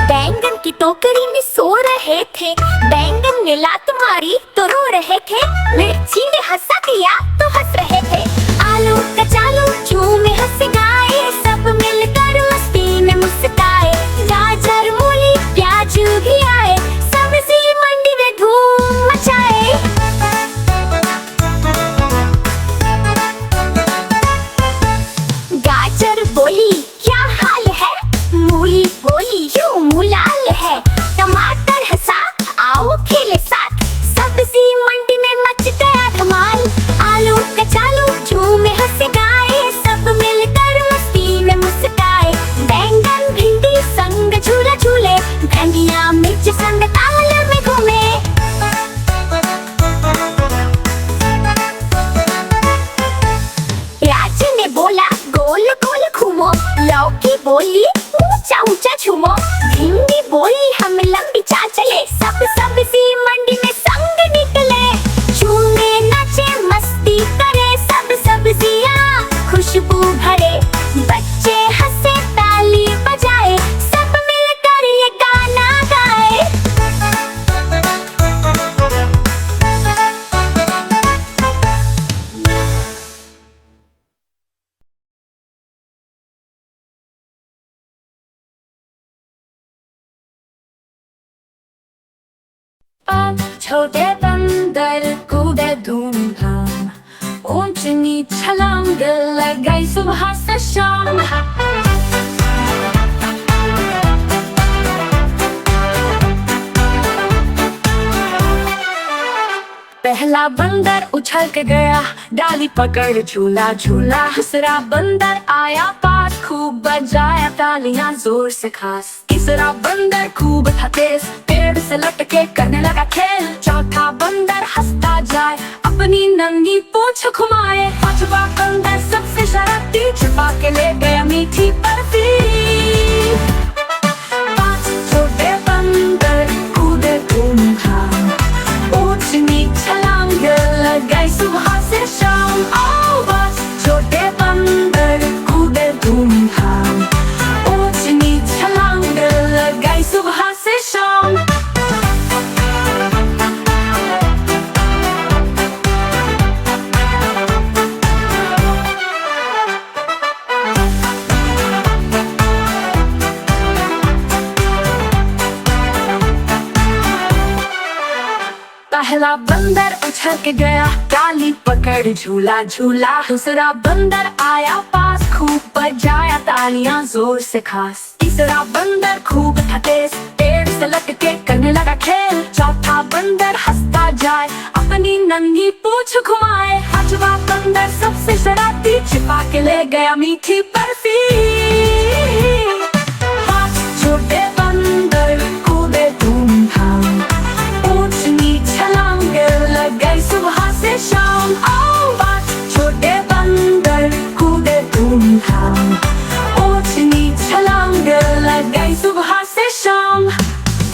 Speaker 3: बैंगन की टोकरी में सो रहे थे, बैंगन ने लात मारी तो रो रहे थे, मिर्ची ने हंसा दिया तो हंस रहे थे। आलू कचालू झूमे हंस गाए, सब मिलकर मस्ती में मुस्काए। गाजर मूली प्याज भी आए, सब्जी मंडी में धूम मचाए। गाजर बोली क्या हाल है, मूली बोली यूं मुलाल है, टमाटर हंसा आओ खेले साथ, सब्जी मंडी में मच गया धमाल। आलू कचालू झूमे हंस गाए, सब मिलकर मस्ती में मुस्काए। बैंगन भिंडी संग झूला झूले, धनिया मिर्च संग ताल में घूमे। प्याज ने बोला गोल गोल घूमो, लौकी बोली ऊंचा ऊंचा झूमो, भिंडी बोली हम लंबी चाल चले, सब सब्जी मंडी में संग निकले। झूमे नाचे मस्ती करे, सब सब्जियां खुशबू भरे, बच्चे हंसे ताली बजाए, सब मिलकर ये गाना गाए। छोटे बंदर कूदे धूमधाम, ऊंच नीच छलांग लगाई सुबह से शाम। पहला बंदर उछल के गया, डाली पकड़ झूला झूला। दूसरा बंदर आया पास, खूब बजाया तालियां जोर से खास। तीसरा बंदर खूब था तेज, पेड़ से लटके करने लगा खेल। चौथा बंदर हंसता जाए, अपनी नंगी पूंछ घुमाए। पांचवा बंदर सबसे शरारती, छिपा के ले गया मीठी बर्फी। पांच छोटे बंदर कूदे धूमधाम, ऊंच नीच छलांग लगाई सुबह से शाम। आओ बस छोटे बंदर कूदे धूमधाम, ऊंच नीच छलांग लगाई सुबह से शाम। पहला बंदर उछल के गया, डाली पकड़ झूला झूला। दूसरा बंदर आया पास, खूब बजाया तालियां जोर से खास। तीसरा बंदर खूब था तेज, पेड़ से लटके करने लगा खेल। चौथा बंदर हंसता जाए, अपनी नंगी पूंछ घुमाए। पांचवा बंदर सबसे शरारती, छिपा के ले गया मीठी बर्फी। पांच छोटे बंदर कूदे धूमधाम, ऊंच नीच छलांग लगाई सुबह से शाम। आओ बस छोटे बंदर कूदे धूमधाम, ऊंच नीच छलांग लगाई सुबह से शाम।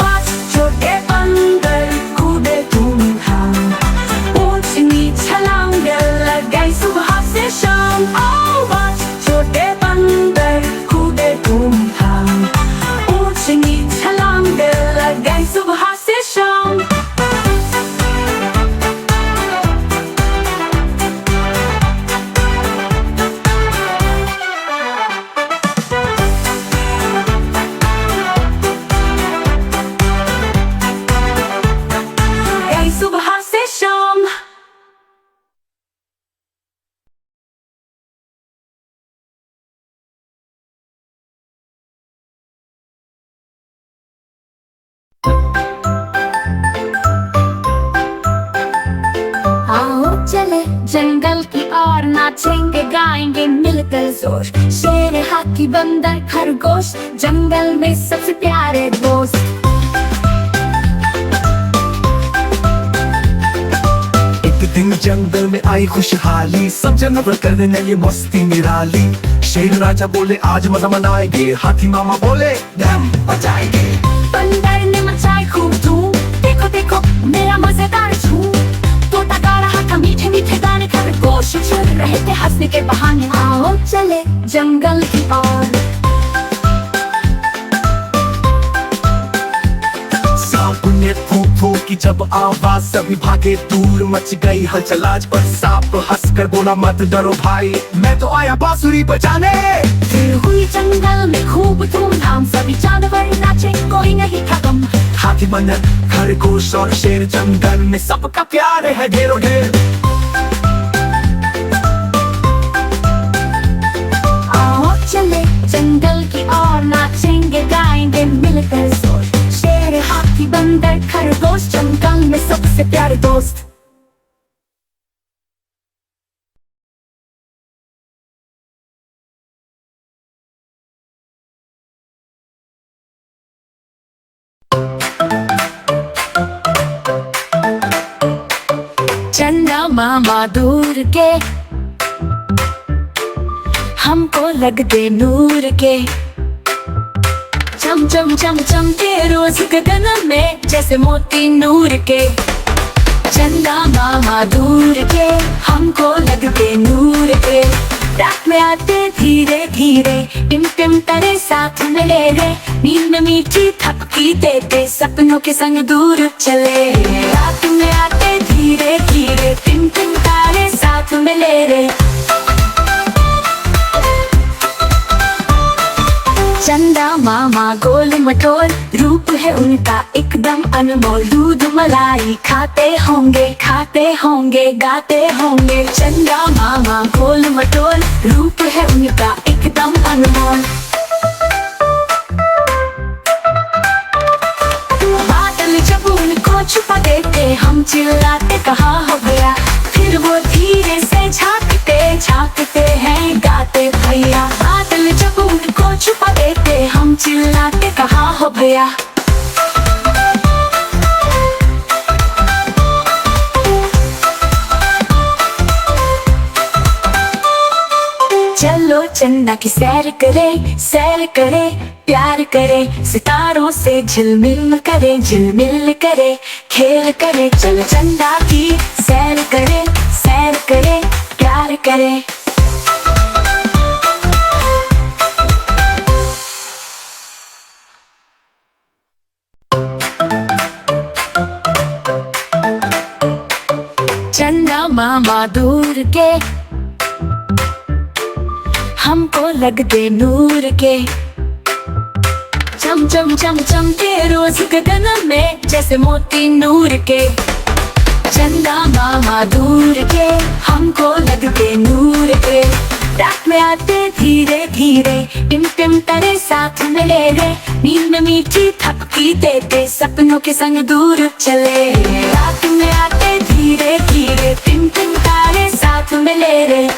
Speaker 3: पांच छोटे बंदर कूदे धूमधाम, ऊंच नीच छलांग लगाई सुबह से शाम। आओ बस छोटे बंदर कूदे धूमधाम, ऊंच नीच छलांग लगाई सुबह से शाम। चले जंगल की ओर नाचेंगे गाएंगे मिलकर जोर। शेर हाथी बंदर खरगोश जंगल में सबसे प्यारे दोस्त।
Speaker 2: एक दिन जंगल में आई खुशहाली, सब जानवर करने लगे मस्ती निराली। शेर राजा बोले आज मजा मनाएंगे, हाथी मामा बोले दम बजाएंगे।
Speaker 3: बंदर ने मचाई खूब धूम, देखो देखो मेरा मजेदार झूम। तोता गा रहा था मीठे मीठे गाने, खरगोश चल रहे थे हंसने के बहाने। आओ चले जंगल की ओर।
Speaker 2: सांप ने फूंक फूंक की जब आवाज, सभी भागे दूर, मच गई हलचल आज। पर सांप हंसकर बोला मत डरो भाई, मैं तो आया बांसुरी बजाने।
Speaker 3: फिर हुई जंगल में खूब धूमधाम, सभी जानवर नाचे कोई नहीं था कम।
Speaker 2: हाथी बंदर खरगोश और शेर जंगल में सबका प्यार है ढेरों ढेर।
Speaker 3: आओ चले जंगल की ओर नाचेंगे गाएंगे मिलकर जोर। शेर हाथी बंदर खरगोश जंगल में सबसे प्यारे दोस्त। चंदा मामा दूर के हमको लगते नूर के। चम चम चम चमके रोज गगन में जैसे मोती नूर के। चंदा मामा दूर के हमको लगते नूर के। रात में आते धीरे धीरे, टिम टिम तारे साथ मिले रे। नींद में मीठी थपकी देते सपनों के संग दूर चले। रात में आते धीरे धीरे, टिम टिम तारे साथ मिले रे। चंदा मामा गोल मटोल, रूप है उनका एकदम अनमोल। दूध मलाई खाते होंगे गाते होंगे। चंदा मामा गोल मटोल, रूप है उनका एकदम अनमोल। बादल जब उनको छुपा देते, हम चिल्लाते कहाँ हो गया। फिर वो धीरे से झांकते हैं गाते भैया। बादल जब उनको छुपा देते, हम चिल्लाते कहाँ हो भैया। चलो चंदा की सैर करे प्यार करे। सितारों से झिलमिल करे खेल करे। चलो चंदा की सैर करे प्यार करे। चंदा मामा दूर के हमको लगते नूर के। चम चम चम चमके रोज गगन में जैसे मोती नूर के। चंदा मामा दूर के हमको लगते नूर के। रात में आते धीरे धीरे, टिम टिम तारे साथ मिले रे। नींद में मीठी थपकी देते सपनों के संग दूर चले। रात में आते धीरे धीरे, टिम टिम तारे साथ मिले रे।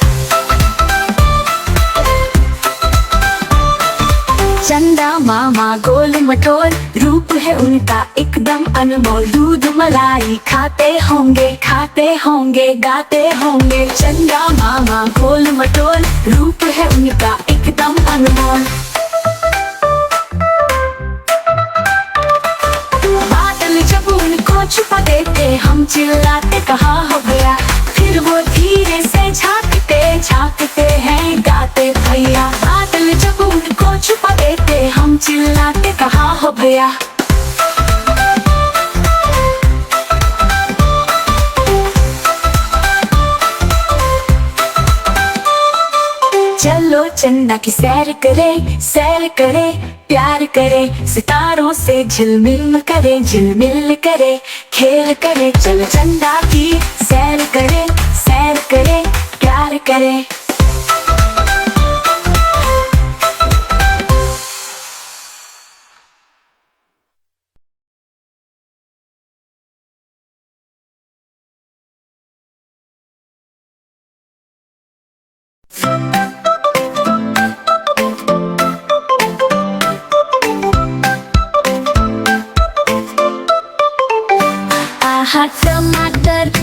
Speaker 3: चंदा मामा गोल मटोल, रूप है उनका एकदम अनमोल। दूध मलाई खाते होंगे गाते होंगे। चंदा मामा गोल मटोल, रूप है उनका एकदम अनमोल। बादल जब उनको छुपा देते, हम चिल्लाते कहाँ हो गया। फिर वो धीरे से झांकते हैं गाते भैया। बादल जब उनको छुपा देते, हम चिल्लाते कहाँ हो भैया। चलो चंदा की सैर करे प्यार करे। सितारों से झिलमिल करे खेल करे। चलो चंदा की सैर करे प्यार करे।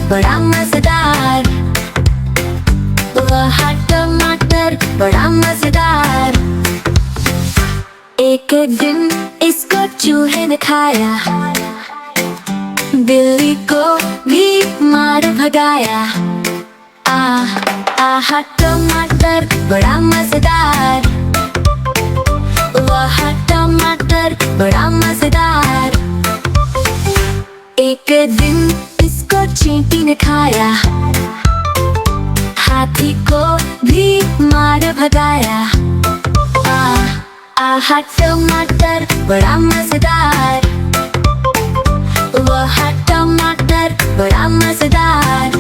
Speaker 3: बड़ा मजेदार, वह टमाटर बड़ा मजेदार। एक दिन इसको चूहे ने खाया, बिल्ली को भी मार भगाया। आहा टमाटर बड़ा मजेदार, वह टमाटर बड़ा मजेदार। एक दिन इसको चींटी ने खाया, हाथी को भी मार भगाया। आहा टमाटर बड़ा मजेदार, वह टमाटर बड़ा मजेदार।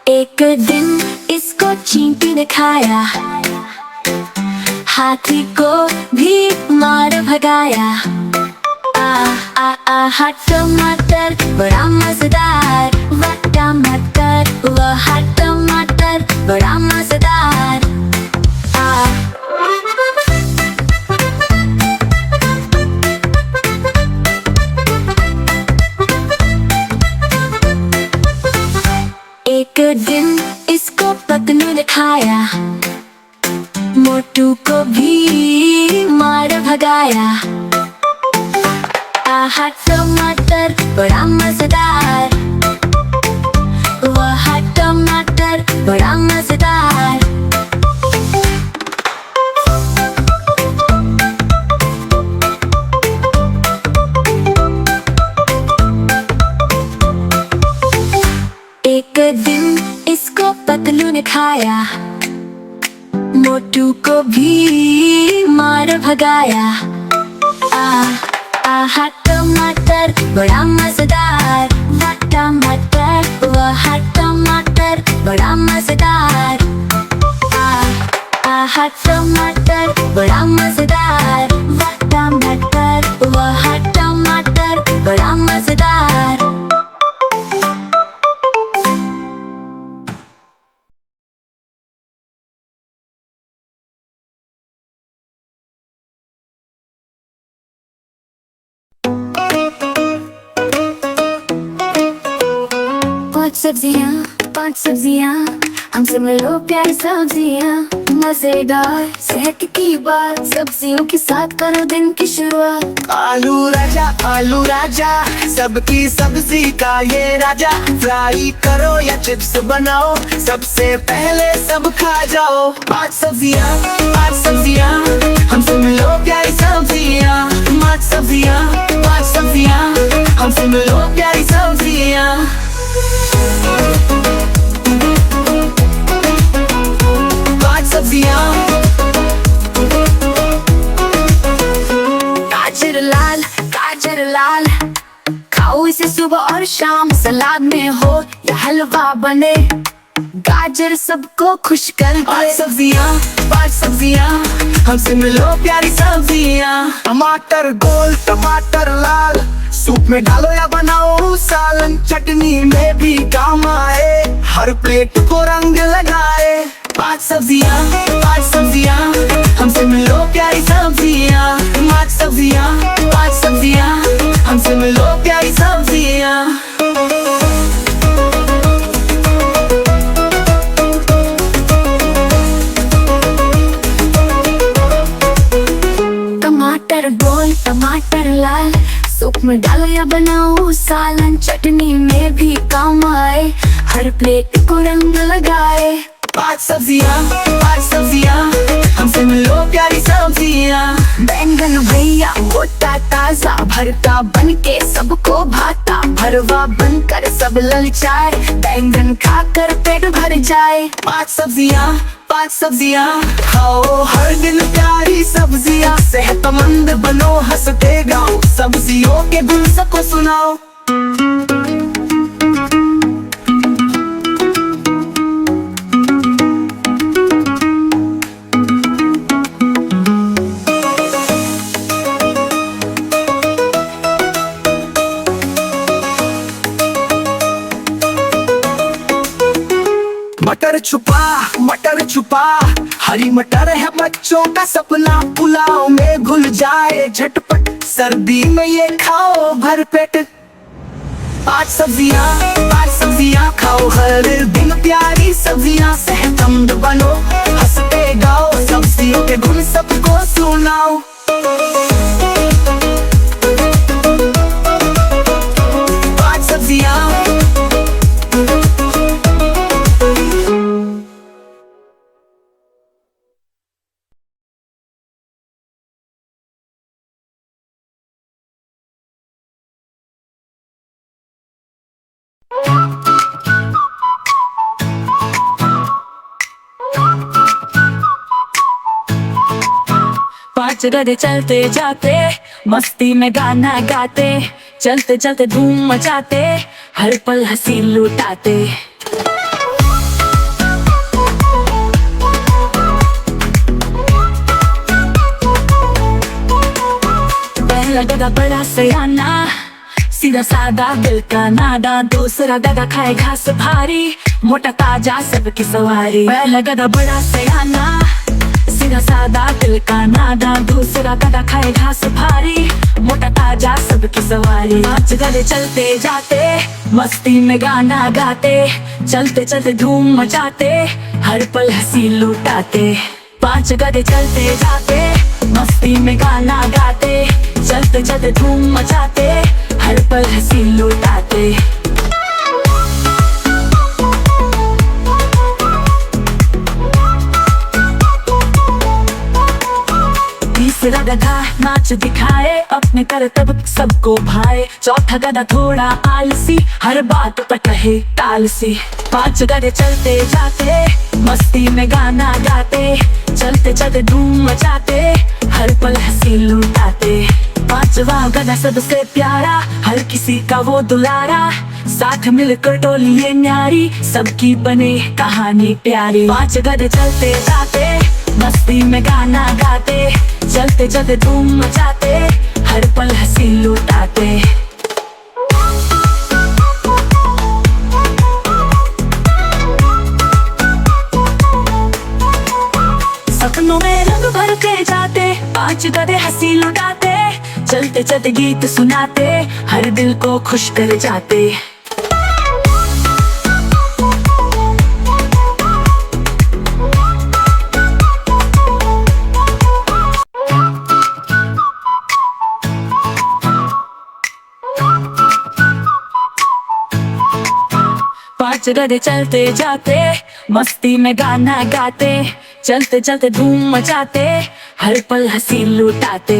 Speaker 3: एक दिन इसको चींटी ने खाया, हाथी को भी मार भगाया। आहा टमाटर बड़ा मजेदार, वह टमाटर वह टमाटर बड़ा मजेदार। एक दिन इसको पतलू ने खाया, मोटू को भी मार भगाया। आहा टमाटर बड़ा मजेदार, वह टमाटर बड़ा मजेदार। एक दिन इसको पतलू ने खाया, मोटू को भी मार भगाया। आहा टमाटर बड़ा मजेदार, वह टमाटर वह टमाटर बड़ा मजेदार। आहा टमाटर बड़ा मजेदार, वह टमाटर वह टमाटर बड़ा मजेदार। पांच सब्जियां हमसे मिलो प्यारी सब्जियां, मजेदार सेहत की बात, सब्जियों के साथ करो दिन की शुरुआत।
Speaker 2: आलू राजा सबकी सब्जी का ये राजा। फ्राई करो या चिप्स बनाओ, सबसे पहले सब खा जाओ। पांच सब्जियां हमसे मिलो प्यारी सब्जियां। पांच सब्जियां हमसे मिलो प्यारी सब्जियां। गाजर लाल खाओ इसे सुबह और शाम, सलाद में हो या हलवा बने, गाजर सबको खुश कर दे। पांच सब्जियां हमसे मिलो प्यारी सब्जियां। टमाटर गोल टमाटर लाल, सूप में डालो या बनाओ सालन, चटनी में भी काम आए, हर प्लेट को रंग लगाए। पांच सब्जियां हमसे मिलो प्यारी सब्जियां। पांच सब्जियां हमसे मिलो प्यारी सब्जियां। टमाटर गोल टमाटर लाल, सूप में डालो या बनाओ सालन, चटनी में भी काम आए, हर प्लेट को रंग लगाए। पांच सब्जियां हमसे मिलो प्यारी सब्जियां। बैंगन भैया मोटा ताजा, भरता बन के सबको भाता, भरवा बनकर सब ललचाए, बैंगन खाकर पेट भर जाए। पांच सब्जियां खाओ हर दिन प्यारी सब्जियां, सेहतमंद बनो हंसते गाओ, सब्जियों के गुण सबको सुनाओ। मटर छुपा। हरी मटर है बच्चों का सपना, पुलाव में घुल जाए झटपट। सर्दी में ये खाओ भर पेट। पांच सब्जियां खाओ हर दिन, प्यारी सब्जियां सेहतमंद बनो। हंसते गाओ सब्जियों के गुण सबको सुनाओ। पांच सब्जियां
Speaker 3: पांच गधे चलते जाते, मस्ती में गाना गाते, चलते चलते धूम मचाते, हर पल हंसी लुटाते। पहला गधा बड़ा सयाना, सीधा सादा दिल का नादा। दूसरा गधा खाए घास भारी, मोटा ताजा सबकी सवारी। पहला गधा बड़ा सयाना, सीधा सादा दिल का नादा। दूसरा गधा खाए घास भारी, मोटा ताजा सबकी सवारी। पांच गधे चलते जाते, मस्ती में गाना गाते, चलते चलते धूम मचाते, हर पल हंसी लुटाते। पांच गधे चलते जाते, मस्ती में गाना गाते, चलते चलते धूम मचाते, हर पल हंसी लुटाते। तीसरा गधा नाच दिखाए, अपने करतब सबको भाए। चौथा गधा थोड़ा आलसी, हर बात पर कहे टालसी। पांच गधे चलते जाते, मस्ती में गाना गाते, चलते चलते धूम मचाते, हर पल हंसी लुटाते। पांचवा गधा सबसे प्यारा, हर किसी का वो दुलारा। साथ मिलकर टोली ये न्यारी, सबकी बने कहानी प्यारी। पांच गधे चलते जाते, मस्ती में गाना गाते, चलते चलते धूम मचाते, हर पल हंसी लुटाते। सपनों में रंग भरते जाते, पांच गधे हंसी लुटाते, चलते चलते गीत सुनाते, हर दिल को खुश कर जाते। पांच गधे चलते जाते, मस्ती में गाना गाते, चलते चलते धूम मचाते, हर पल हंसी लुटाते।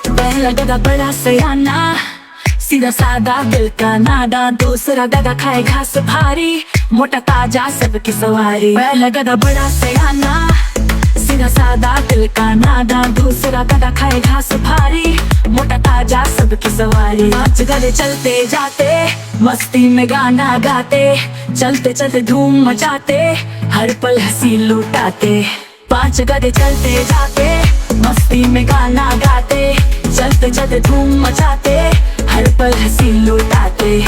Speaker 3: पहला गधा बड़ा सयाना, सीधा सादा दिल का नादा। दूसरा गधा खाए घास भारी, मोटा ताजा सबकी सवारी। पहला गधा बड़ा सयाना, सीधा सादा दिल का नादा। दूसरा गधा खाए घास भारी, मोटा ताजा सबकी सवारी। पांच गधे चलते जाते, मस्ती में गाना गाते, चलते चलते धूम मचाते, हर पल हंसी लुटाते। पांच गधे चलते जाते, मस्ती में गाना गाते, चलते चलते धूम मचाते, हर पल हंसी लुटाते।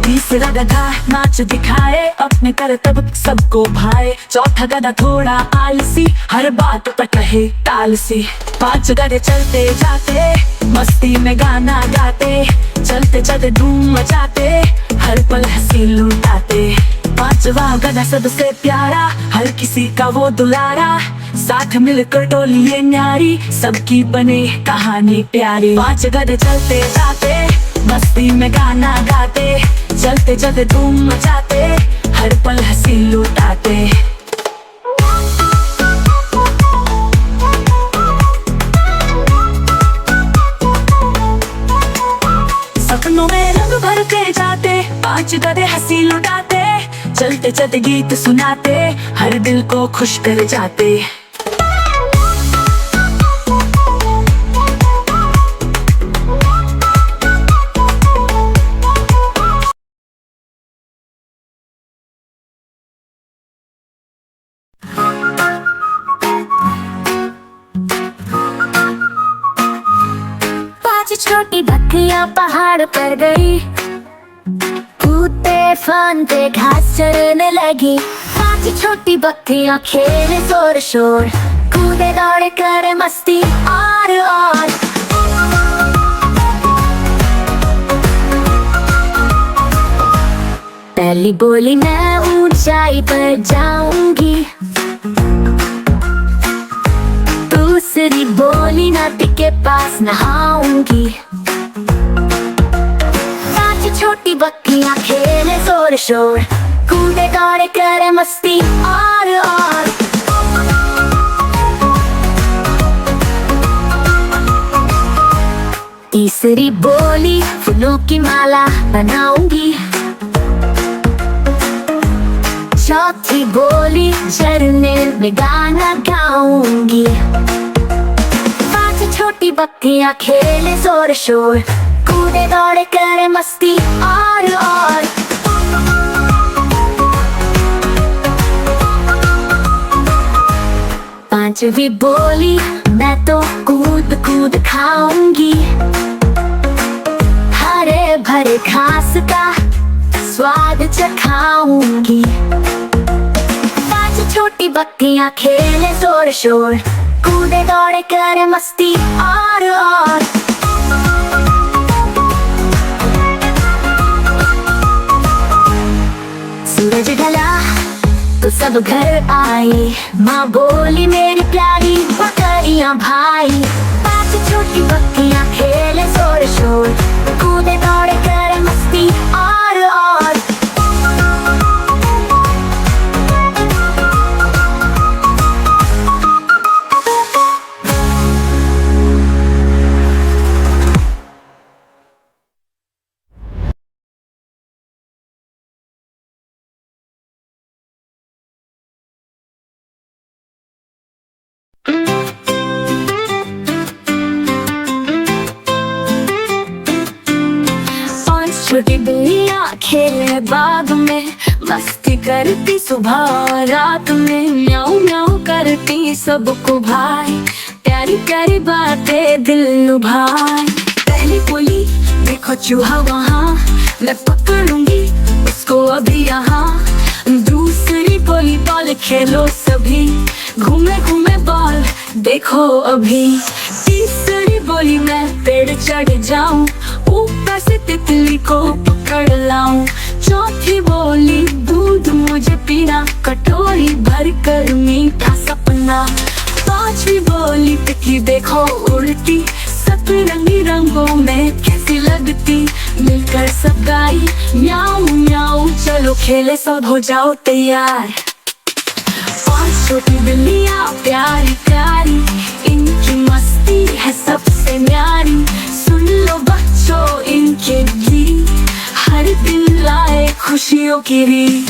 Speaker 3: तीसरा गधा नाच दिखाए, अपने करतब सबको भाए। चौथा गधा थोड़ा आलसी, हर बात पर कहे टालसी। पांच गधे चलते जाते, मस्ती में गाना गाते, चलते चलते धूम मचाते, हर पल हंसी लुटाते। पांचवा गधा सबसे प्यारा, हर किसी का वो दुलारा। साथ मिलकर टोली ये न्यारी, सबकी बने कहानी प्यारी। पांच गधे चलते जाते, मस्ती में गाना गाते, चलते चलते धूम मचाते, हर पल हंसी लुटाते। सपनों में रंग भरते जाते, पांच गधे हंसी लुटाते, चलते चलते गीत सुनाते, हर दिल को खुश कर जाते। छोटी बकरियां पहाड़ पर गई, कूदते फांदते घास चरने लगी। 5 छोटी बकरियां खेले जोर शोर, कूदे दौड़े करे मस्ती और पहली बोली मैं ऊंचाई पर जाऊंगी, दूसरी बोली नदी के पास नहाऊंगी। 5 छोटी बकरियां खेले जोर शोर, कूदे दौड़े करे मस्ती और तीसरी बोली फूलों की माला बनाऊंगी, चौथी बोली झरने में गाना गाऊंगी। 5 छोटी बकरियां खेले जोर शोर, कूदे दौड़े करे मस्ती और पांचवी बोली मैं तो कूद कूद खाऊंगी, हरे भरे घास का स्वाद चखाऊंगी। 5 छोटी बकरियां खेले जोर शोर, कूदे दौड़े करे मस्ती और सूरज ढला तो सब घर आए, माँ बोली मेरी प्यारी बकरियां भाई। 5 छोटी बकरियां खेले जोर शोर, कूदे दौड़े करे मस्ती और छोटी बिल्लियां खेले बाग में, मस्ती करती सुबह रात में, म्याऊं म्याऊं करती सबको भाई, प्यारी प्यारी बातें दिल लुभाए। पहली बोली देखो चूहा वहाँ, मैं पकड़ूंगी उसको अभी यहाँ। दूसरी बोली बॉल खेलो सभी, घूमे घूमे बॉल देखो अभी। तीसरी बोली मैं पेड़ चढ़ जाऊं, ऊपर से तितली को पकड़ लाऊं। चौथी बोली दूध मुझे पीना, कटोरी भर कर मीठा सपना। 5वीं बोली तितली देखो उड़ती, सतरंगी रंगों में कैसी लगती। मिलकर सब गाई म्याऊं म्याऊं, चलो खेले सब हो जाओ तैयार। 5 छोटी बिल्लियां प्यारी प्यारी, इनकी मस्ती है सबसे न्यारी। सुन लो बच्चों इनके गीत, हर दिन लाए खुशियों की रीत।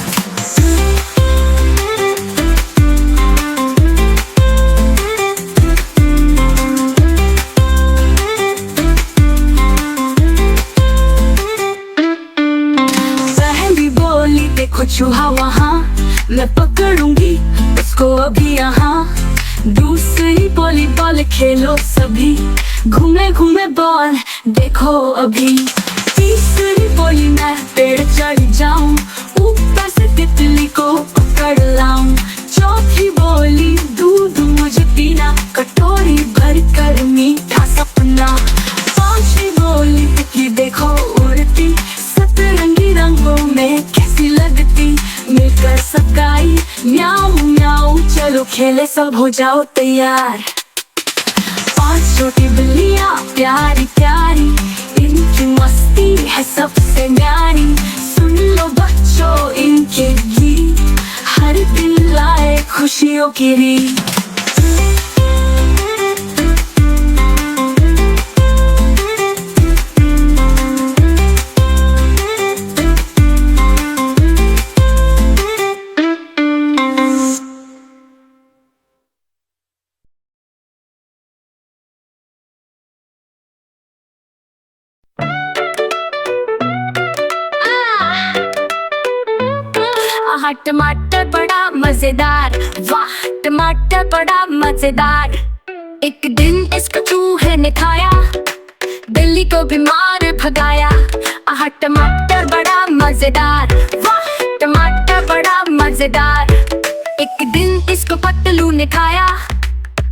Speaker 3: पहली बोली देखो चूहा वहाँ, मैं पकड़ूंगी उसको अभी यहाँ। दूसरी बोली बॉल खेलो सभी, घूमे घूमे बॉल देखो अभी। तीसरी बोली मैं पेड़ चढ़ जाऊं, ऊपर से तितली को पकड़ लाऊं। चौथी बोली दूध मुझे पीना, कटोरी भर कर मीठा सपना। 5वीं बोली तितली देखो उड़ती, सतरंगी रंगों में कैसी लगती। मिलकर सब गाई म्याऊं म्याऊं, चलो खेले सब हो जाओ तैयार। 5 छोटी बिल्लियां प्यारी प्यारी, इनकी मस्ती है सबसे न्यारी। सुन लो बच्चों इनके गीत, हर दिन लाए खुशियों की रीत। टमाटर बड़ा मजेदार, वाह टमाटर बड़ा मजेदार। एक दिन इसको चूहे ने खाया, बिल्ली को बीमार भगाया। आहा टमाटर बड़ा मजेदार, वाह टमाटर बड़ा मजेदार। एक दिन इसको पतलू ने खाया,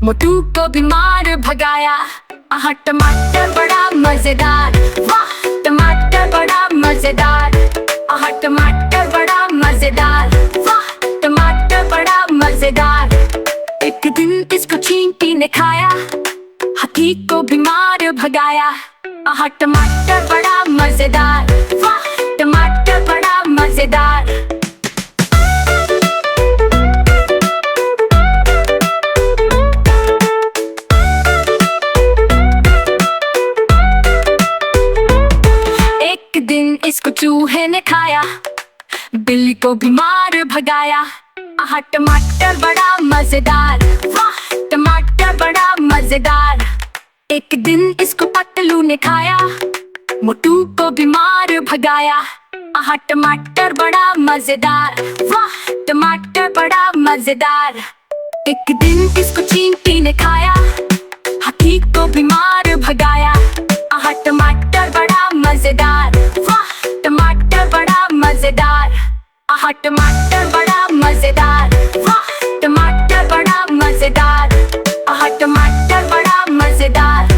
Speaker 3: मोटू को बीमार भगाया। आहा टमाटर बड़ा मजेदार, वाह टमाटर बड़ा मजेदार। आहा टमाटर बड़ा मजेदार, वाह टमाटर बड़ा मजेदार। एक दिन इसको चींटी ने खाया, हाथी को बीमार भगाया। आहा टमाटर बड़ा मजेदार, वाह टमाटर बड़ा मजेदार। एक दिन इसको चूहे ने खाया, बिल्ली को बीमार भगाया। आहा टमाटर बड़ा मजेदार, वाह टमाटर बड़ा मजेदार। एक दिन इसको पतलू ने खाया, मोटू को बीमार भगाया। आहा टमाटर बड़ा मजेदार, वाह टमाटर बड़ा मजेदार। एक दिन इसको चींटी ने खाया, हाथी को बीमार भगाया। आहा टमाटर बड़ा मजेदार, वाह टमाटर बड़ा मजेदार। आहा टमाटर बड़ा मजेदार, वाह टमाटर बड़ा मजेदार। आहा टमाटर बड़ा मजेदार।